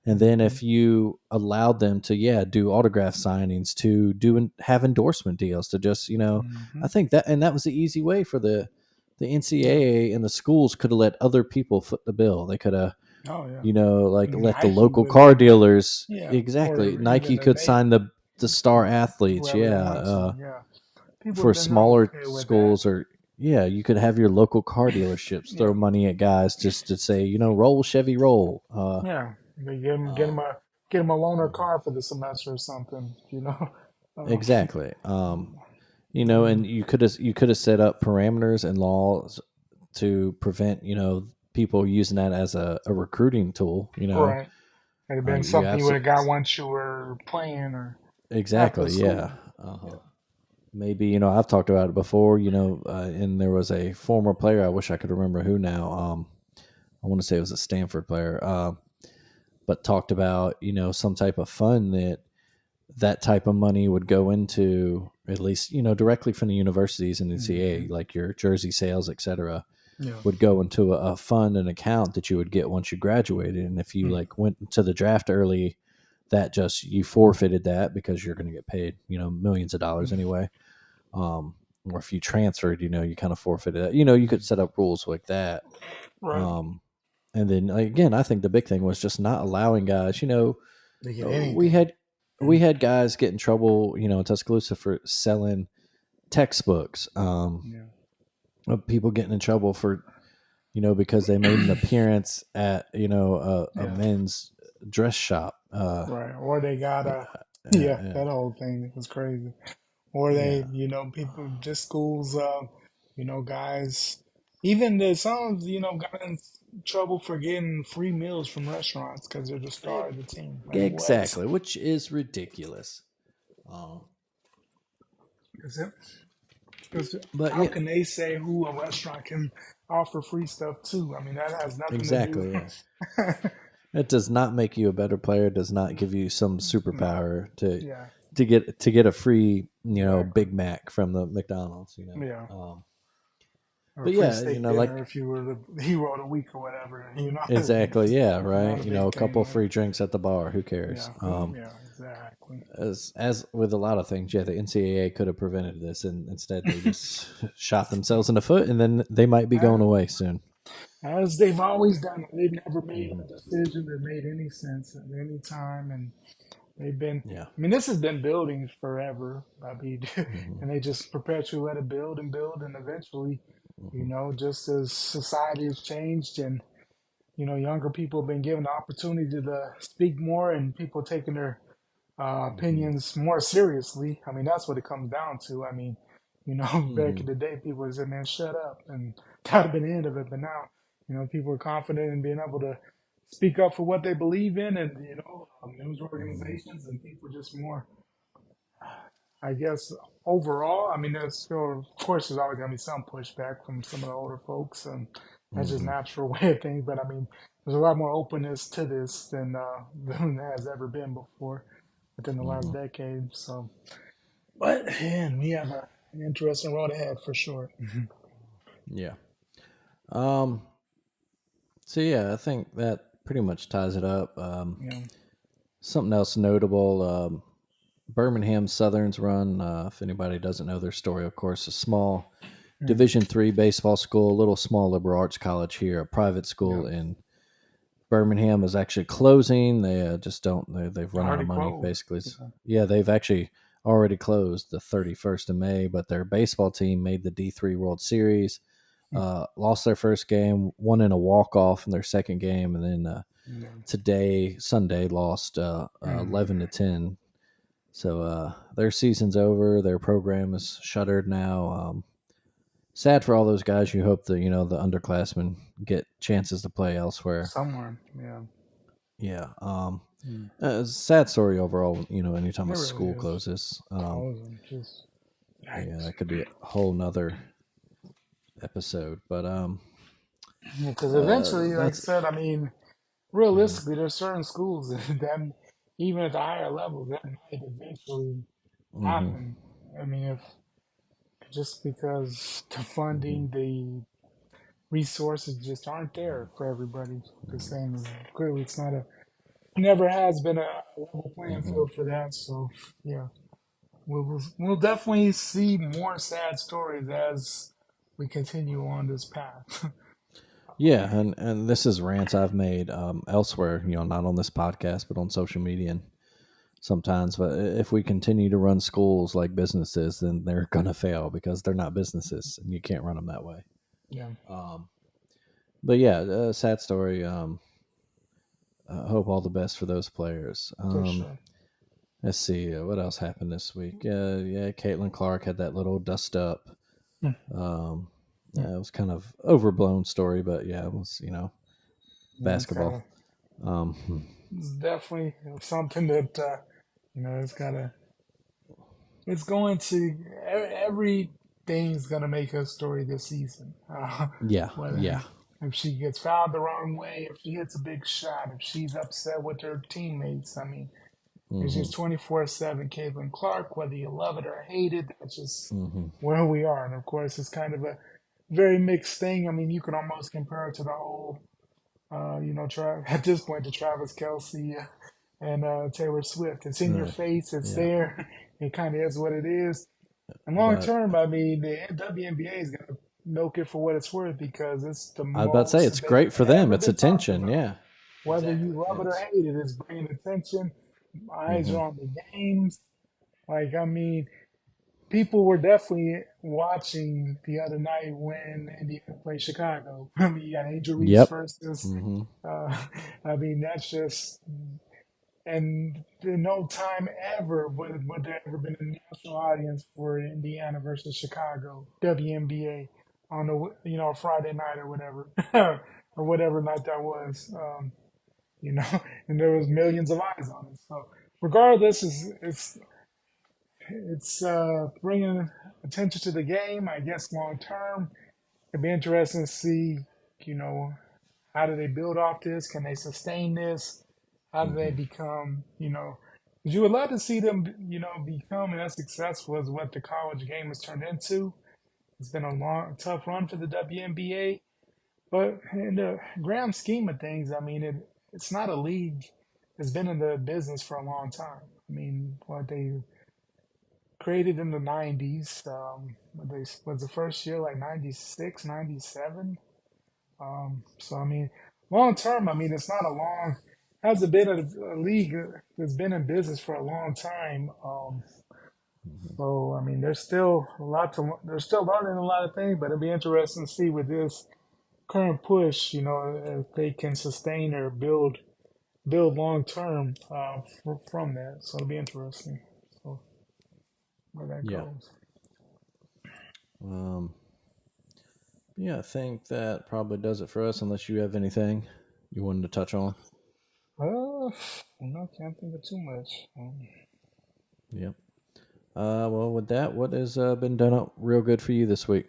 And then Hmm. if you allowed them to, yeah, do autograph signings, to do and have endorsement deals, to just, Hmm. I think that was the easy way for the Yeah. NCAA, and the schools could have let other people foot the bill. They could have, Oh yeah. like let the Nike local was car able to. dealers, Yeah. exactly. Or even Nike the could sign the the star athletes, whoever they yeah. want to. Yeah, people For have been smaller okay with that. schools, or yeah, you could have your local car dealerships Yeah, throw money at guys just to say, roll Chevy, roll. yeah. They get him a loaner Mhm. car for the semester or something. Um, Exactly. And you could have set up parameters and laws to prevent people using that as a recruiting tool. right. It'd have been You something you would absolutely have got once you were playing or after exactly, yeah. school. Yeah. Maybe I've talked about it before. And there was a former player. I wish I could remember who now. I want to say it was a Stanford player, but talked about some type of fund that type of money would go into, at least directly from the universities and Hmm. NCAA, like your jersey sales, etc., Yeah. would go into a fund, an account that you would get once you graduated. And if you Mm. like went to the draft early, that just you forfeited that because you're going to get paid millions of dollars anyway. Or if you transferred, you kind of forfeited that. You could set up rules like that. Right. um, and then again, I think the big thing was just not allowing guys. They get We anything. had we had guys get in trouble, in Tuscaloosa for selling textbooks. Yeah. People getting in trouble for because they made an appearance at a Yeah. men's dress shop. Right. Or they got Yeah, a yeah, yeah, yeah, that whole thing was crazy. Or yeah. people just schools, guys, even the some, got in trouble for getting free meals from restaurants because they're the Eh, star of the team. Like what? exactly, which is ridiculous. Um, Because but how yeah, can they say who a restaurant can offer free stuff to? I mean, that has nothing to do. exactly, yeah. It does not make you a better player. It does not give you some No. superpower to Yeah. get a free Exactly. Big Mac from the McDonald's. Yeah. Or a But free yeah, steak dinner like if you were the hero of the week or whatever. exactly, yeah, Not right. a big A couple thing. free drinks at the bar. Who cares? Yeah. Yeah. Exactly. As with a lot of things, yeah, the NCAA could have prevented this, and instead they just shot themselves in the foot, and then they might be going Yeah. away soon. As they've always done, they've never made Hmm. a decision that made any sense at any time, and they've been. Yeah. I mean, this has been building forever. I mean, Hmm. and they just perpetually let it build, and eventually, Hmm. just as society has changed and younger people have been given the opportunity to speak more, and people taking their Hmm. opinions more seriously. I mean, that's what it comes down to. I mean, back Hmm. in the day, people would say, "Man, shut up," and that would have been the end of it. But now, people are confident in being able to speak up for what they believe in, and news Hmm. organizations and people just more. I guess overall, I mean, there's still, of course, there's always going to be some pushback from some of the older folks, and that's just Hmm. natural way of things. But I mean, there's a lot more openness to this than than there has ever been before within the last Hmm. decade. So, but man, we have an interesting road ahead for sure. Yeah. Um. So yeah, I think that pretty much ties it up. Yeah, Something else notable. Birmingham Southern's run. If anybody doesn't know their story, of course, a small mm, Division III baseball school, a little small liberal arts college here, a private yeah, school in Birmingham is actually closing. They just don't. They've run out already of money, closed. basically. Yeah. Yeah, they've actually already closed the 31st of May, but their baseball team made the D3 World Series. Mm, Lost their first game, won in a walk off in their second game, and then yeah. today, Sunday, lost Mm, 11-10. So their season's over. Their program is shuttered now. Sad for all those guys. You hope that the underclassmen get chances to play elsewhere. somewhere, yeah. Yeah. Mm, Sad story overall. Anytime it a really school is. closes, Closing, just yeah, yikes. that could be a whole nother episode. But Because eventually, like I that's. said, I mean, Mhm. realistically, there's certain schools that even at the higher levels that might eventually Mhm. happen. I mean, if just because the Mhm. funding, the resources just aren't there for everybody the same. Clearly, it's not a never has been a level playing Mhm. field for that. So yeah, we'll definitely see more sad stories as we continue on this path. Yeah, and this is rants I've made elsewhere. Not on this podcast, but on social media. And sometimes. But if we continue to run schools like businesses, then they're gonna fail because they're not businesses, and you can't run them that way. Yeah, Um, but yeah, sad story. Hope all the best for those players. for sure. Let's see what else happened this week. Yeah, Caitlin Clark had that little dust up. Hmm, hmm. Yeah, it was kind of overblown story, but yeah, it was Yeah, basketball. it's definitely something that it's gotta. It's going to everything's gonna make a story this season. Yeah, yeah. Whether if she gets fouled the wrong way, if she hits a big shot, if she's upset with her teammates. I mean, it's Hmm. just 24/7 Caitlin Clark, whether you love it or hate it. That's just Hmm. where we are. And of course, it's kind of a very mixed thing. I mean, you could almost compare it to the whole, at this point, to Travis Kelsey and Taylor Swift. It's in your face, it's Yeah, there. It kind of is what it is. And long but term, I mean, the WNBA is going to milk it for what it's worth because it's the I was about to say most it's they've great for them. ever It's been talked attention. about. Yeah, Whether exactly. you love it or It's hate it, it's bringing attention. Eyes hmm are on the games. Like, I mean, people were definitely watching the other night when Indiana played Chicago. I mean, you got Angel Reese Yep. versus, Hmm. uh, I mean, that's just, and in no time ever would there ever been a national audience for Indiana versus Chicago, WNBA, on a Friday night or whatever, or whatever night that was, you know, and there was millions of eyes on it. So regardless, it's bringing attention to the game. I guess long term, it'd be interesting to see, you know, how do they build off this? Can they sustain this? How do they Hmm. become, 'cause you would love to see them, becoming as successful as what the college game has turned into. It's been a long, tough run for the WNBA, but in the grand scheme of things, I mean, it's not a league that's been in the business for a long time. I mean, what they created in the 90s, they was the first year like 96, 97. So I mean, long term, I mean, it's not a long. Hasn't been a league that's been in business for a long time. So I mean, there's still a lot to. They're still learning a lot of things, but it'll be interesting to see with this current push, if they can sustain or build long term from that. So it'll be interesting. So where that Yeah. goes. Um, yeah, I think that probably does it for us. Unless you have anything you wanted to touch on. No, can't think of too much. Yep. Well, with that, what has been done up real good for you this week?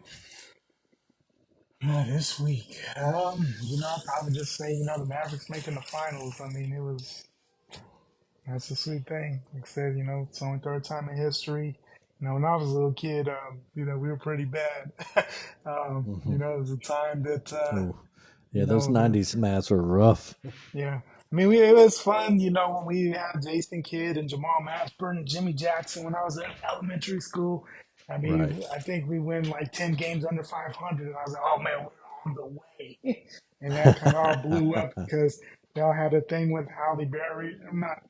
This week, I'll probably just say, the Mavericks making the finals. I mean, that's a sweet thing. Like I said, it's only third time in history. When I was a little kid, we were pretty bad. Hmm. It was a time that, Oh, yeah, those that '90s Mavs were rough. yeah. I mean, it was fun, when we had Jason Kidd and Jamal Mashburn and Jimmy Jackson when I was in elementary school. I Right. mean, I think we win like 10 games under 500, and I was like, oh man, we're on the way. And that kind of all blew up because they all had a thing with Halle Berry. I'm not,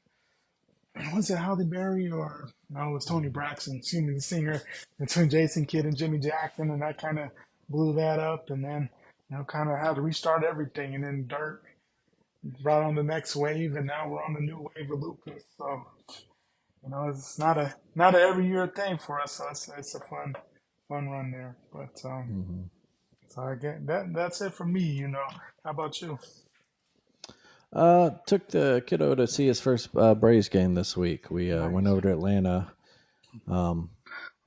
was it Halle Berry or no, it was Tony Braxton, excuse me, the singer between Jason Kidd and Jimmy Jackson, and that kind of blew that up. And then, kind of had to restart everything. And then Dirk brought on the next wave, and now we're on the new wave of Lucas. So it's not a every year thing for us. So it's a fun run there. But Hmm. so I get that. That's it for me. How about you? Took the kiddo to see his first Braves game this week. We went Nice. over to Atlanta. Um,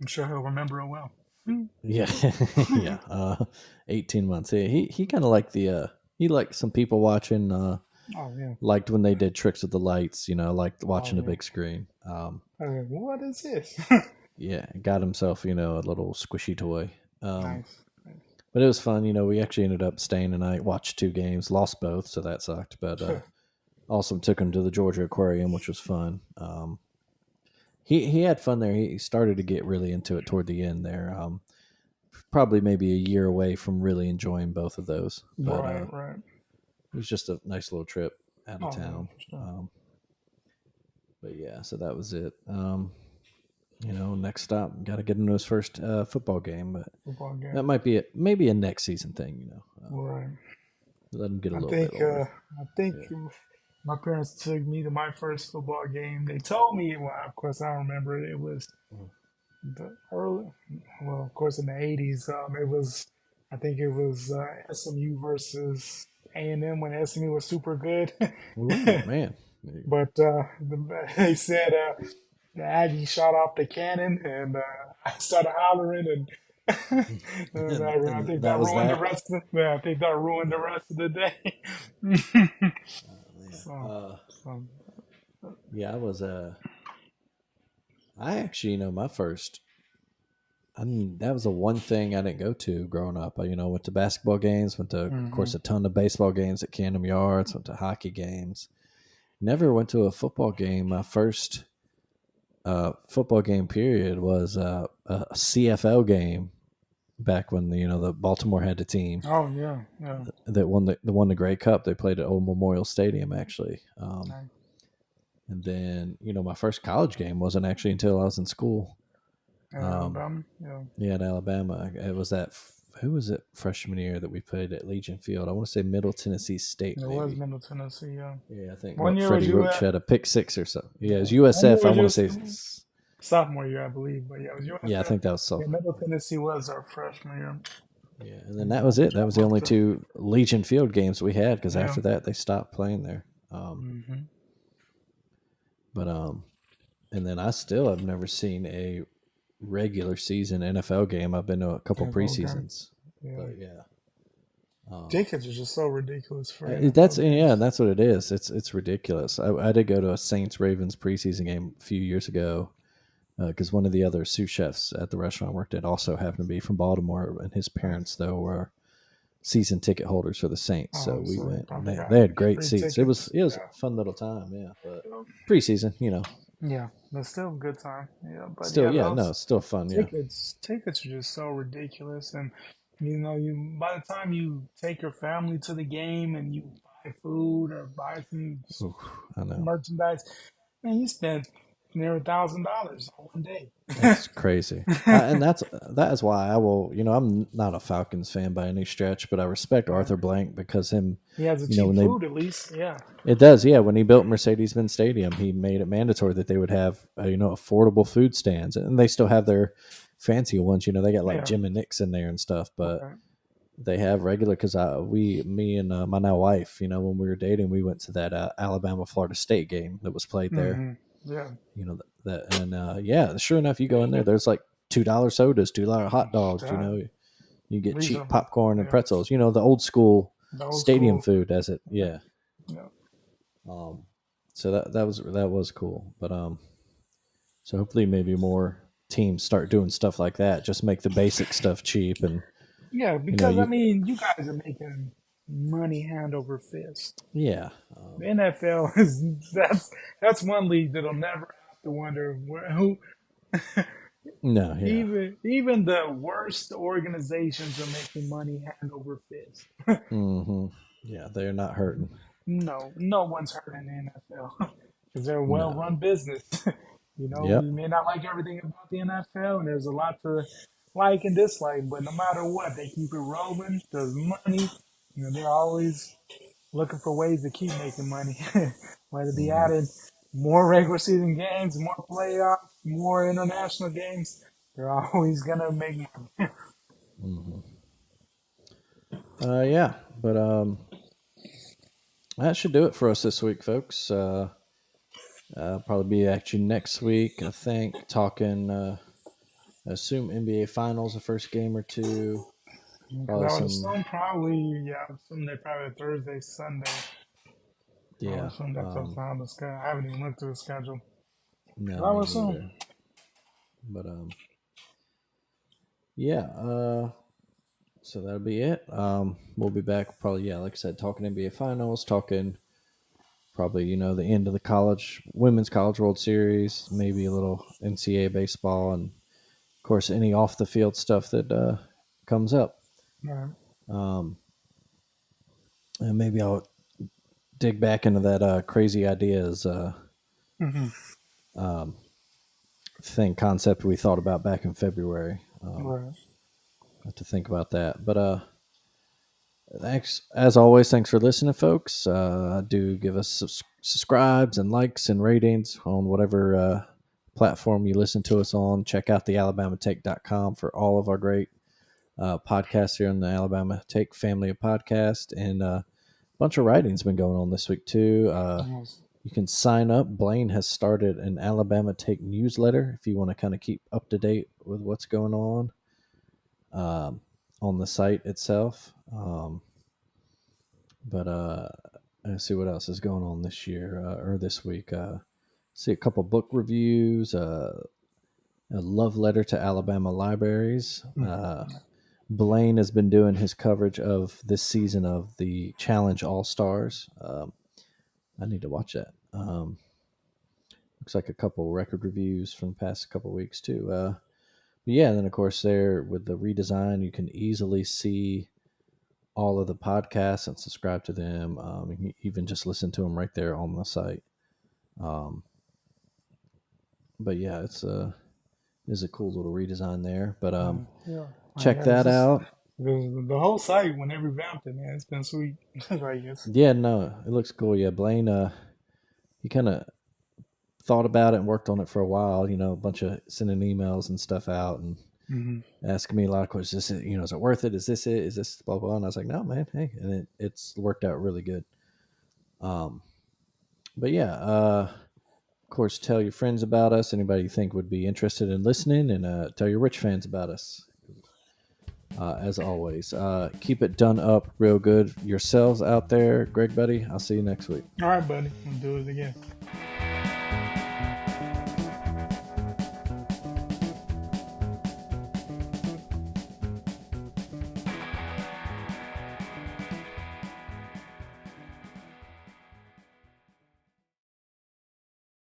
I'm sure he'll remember it well. Hmm. yeah, yeah. 18 months. He kind of liked he liked some people watching. Oh yeah. Liked when they did tricks with the lights. Liked Oh watching the yeah. big screen. What is this? Yeah, got himself a little squishy toy. Nice. Nice. But it was fun. We actually ended up staying the night, watched two games, lost both, so that sucked. But also took him to the Georgia Aquarium, which was fun. He had fun there. He started to get really into it toward the end there. Probably maybe a year away from really enjoying both of those. But Right. Right. it was just a nice little trip out of Oh yeah, town. for sure. Um, But yeah, so that was it. Next stop, got to get into his first football game, but Football that game. might be maybe a next season thing. Right. Let him get a I little bit think older. I think Yeah. my parents took me to my first football game. They told me, well, of course I don't remember it. It was Mhm. the early, well, of course in the '80s. It was, I think it was SMU versus A&M when SMU was super good. Ooh, man. But they said the Aggie shot off the cannon, and I started hollering, and I And think that that was ruined the that. rest. I think that ruined the rest of the day. Oh, man. so, so Yeah, I was. I actually, my first. I mean, that was the one thing I didn't go to growing up. Went to basketball games, went to, of hmm course, a ton of baseball games at Camden Yards, went to hockey games. Never went to a football game. My first football game period was a CFL game back when the Baltimore had a team Oh yeah, yeah. that won the Grey Cup. They played at Old Memorial Stadium actually, Nice. and then my first college game wasn't actually until I was in school. And Um, Alabama, yeah. yeah, at Alabama. It was that. Who was it freshman year that we played at Legion Field? I want to say Middle Tennessee State, It was maybe. Middle Tennessee, yeah. Yeah, I think One what year was Freddie you Roach at? had a pick six or so. Yeah, it was Yeah. One year USF. I was want your to say. sophomore year, I believe. But yeah, it was Yeah, I USF. think that was so. Yeah, Middle Tennessee was our freshman year. Yeah, and then And that was it. That was the traveled only to, two Legion Field games we had because yeah. after that they stopped playing there. hmm But and then I still have never seen a regular season NFL game. I've been to a couple NFL game. preseasons, Yeah. but yeah, um, Tickets are just so ridiculous for that's NFL yeah, games. that's what it is. It's ridiculous. I did go to a Saints Ravens preseason game a few years ago because one of the other sous chefs at the restaurant I worked at also happened to be from Baltimore, and his parents Nice. though were season ticket holders for the Saints. So we So they went, and probably got they had great free seats. tickets. It was Yeah. a fun little time, yeah. But preseason. Yeah, but still a good time. Yeah, but Still, yeah, yeah, no, those it's still fun, yeah. tickets are just so ridiculous, and you by the time you take your family to the game and you buy food or buy some Oof, I know. merchandise, man, you spend near $1,000 on one day. That's crazy. And that is why I will. I'm not a Falcons fan by any stretch, but I respect Right. Arthur Blank because him. He has a cheap When they food at least. Yeah, it does, yeah. When he built Mercedes-Benz Stadium, he made it mandatory that they would have affordable food stands, and they still have their fancy ones. They got like yeah. Jim and Nick's in there and stuff, but Right. they have regular because me and my now wife, when we were dating, we went to that Alabama Florida State game that was played there. Yeah. That and yeah, sure enough, you go in there. There's like $2 sodas, $2 hot dogs. Uh, You get cheap Reasonable. popcorn and Yeah. pretzels. The old school The old stadium school. food, as it. Yeah. Yeah. Yeah. Um. So that was cool, but so hopefully maybe more teams start doing stuff like that. Just make the basic stuff cheap, and Yeah, because I you mean, you guys are making money hand over fist. yeah. The NFL is that's one league that'll never have to wonder who. No, yeah. Even the worst organizations are making money hand over fist. Hmm. Yeah, they're not hurting. No, no one's hurting the NFL because they're a No. well-run business. Yep. You may not like everything about the NFL, and there's a lot to like and dislike, but no matter what, they keep it rolling. There's money. They're always looking for ways to keep making money, whether it be Hmm. added more regular season games, more playoffs, more international games. They're always gonna make money. Hmm. Yeah, but that should do it for us this week, folks. Probably be actually next week, I think, talking. I assume NBA Finals, the first game or two. Because Probably I would some, assume probably, yeah, I would assume they probably Thursday, Sunday. I would yeah. assume that's what's on the schedule. I haven't even looked at the schedule. But No, I me would assume. neither. But yeah. So that'll be it. We'll be back probably. Yeah, like I said, talking NBA Finals, talking probably the end of the women's college World Series, maybe a little NCAA baseball, and of course any off the field stuff that comes up. Right. Um, and maybe I'll dig back into that crazy ideas. Mm-hmm. concept we thought about back in February. Right. Have to think about that. But thanks as always. Thanks for listening, folks. Do give us subscribes and likes and ratings on whatever platform you listen to us on. Check out the AlabamaTake.com for all of our great podcasts here on the Alabama Take family of podcast, and a bunch of writing's been going on this week too. Yes. You can sign up. Blaine has started an Alabama Take newsletter if you want to kind of keep up to date with what's going on the site itself. But let's see what else is going on this year or this week. See a couple book reviews, a love letter to Alabama libraries. Blaine has been doing his coverage of this season of the Challenge All Stars. I need to watch that. Looks like a couple record reviews from the past couple weeks too. Yeah, and then of course there with the redesign, you can easily see all of the podcasts and subscribe to them. You can even just listen to them right there on the site. But yeah, it's a cool little redesign there. But Yeah. check Yeah, that out. the whole site when they revamped it, man, it's been sweet. Right, yes. Yeah, no, it looks cool. Yeah, Blaine, he kind of thought about it and worked on it for a while. You know, a bunch of sending emails and stuff out and asking me a lot of questions. Is it worth it? Is this it? Is this blah blah? And I was like, no, man, hey, and it's worked out really good. But yeah, of course, tell your friends about us. Anybody you think would be interested in listening, and tell your rich fans about us. As always, keep it done up real good yourselves out there, Greg, buddy. I'll see you next week. All right, buddy. We'll do it again.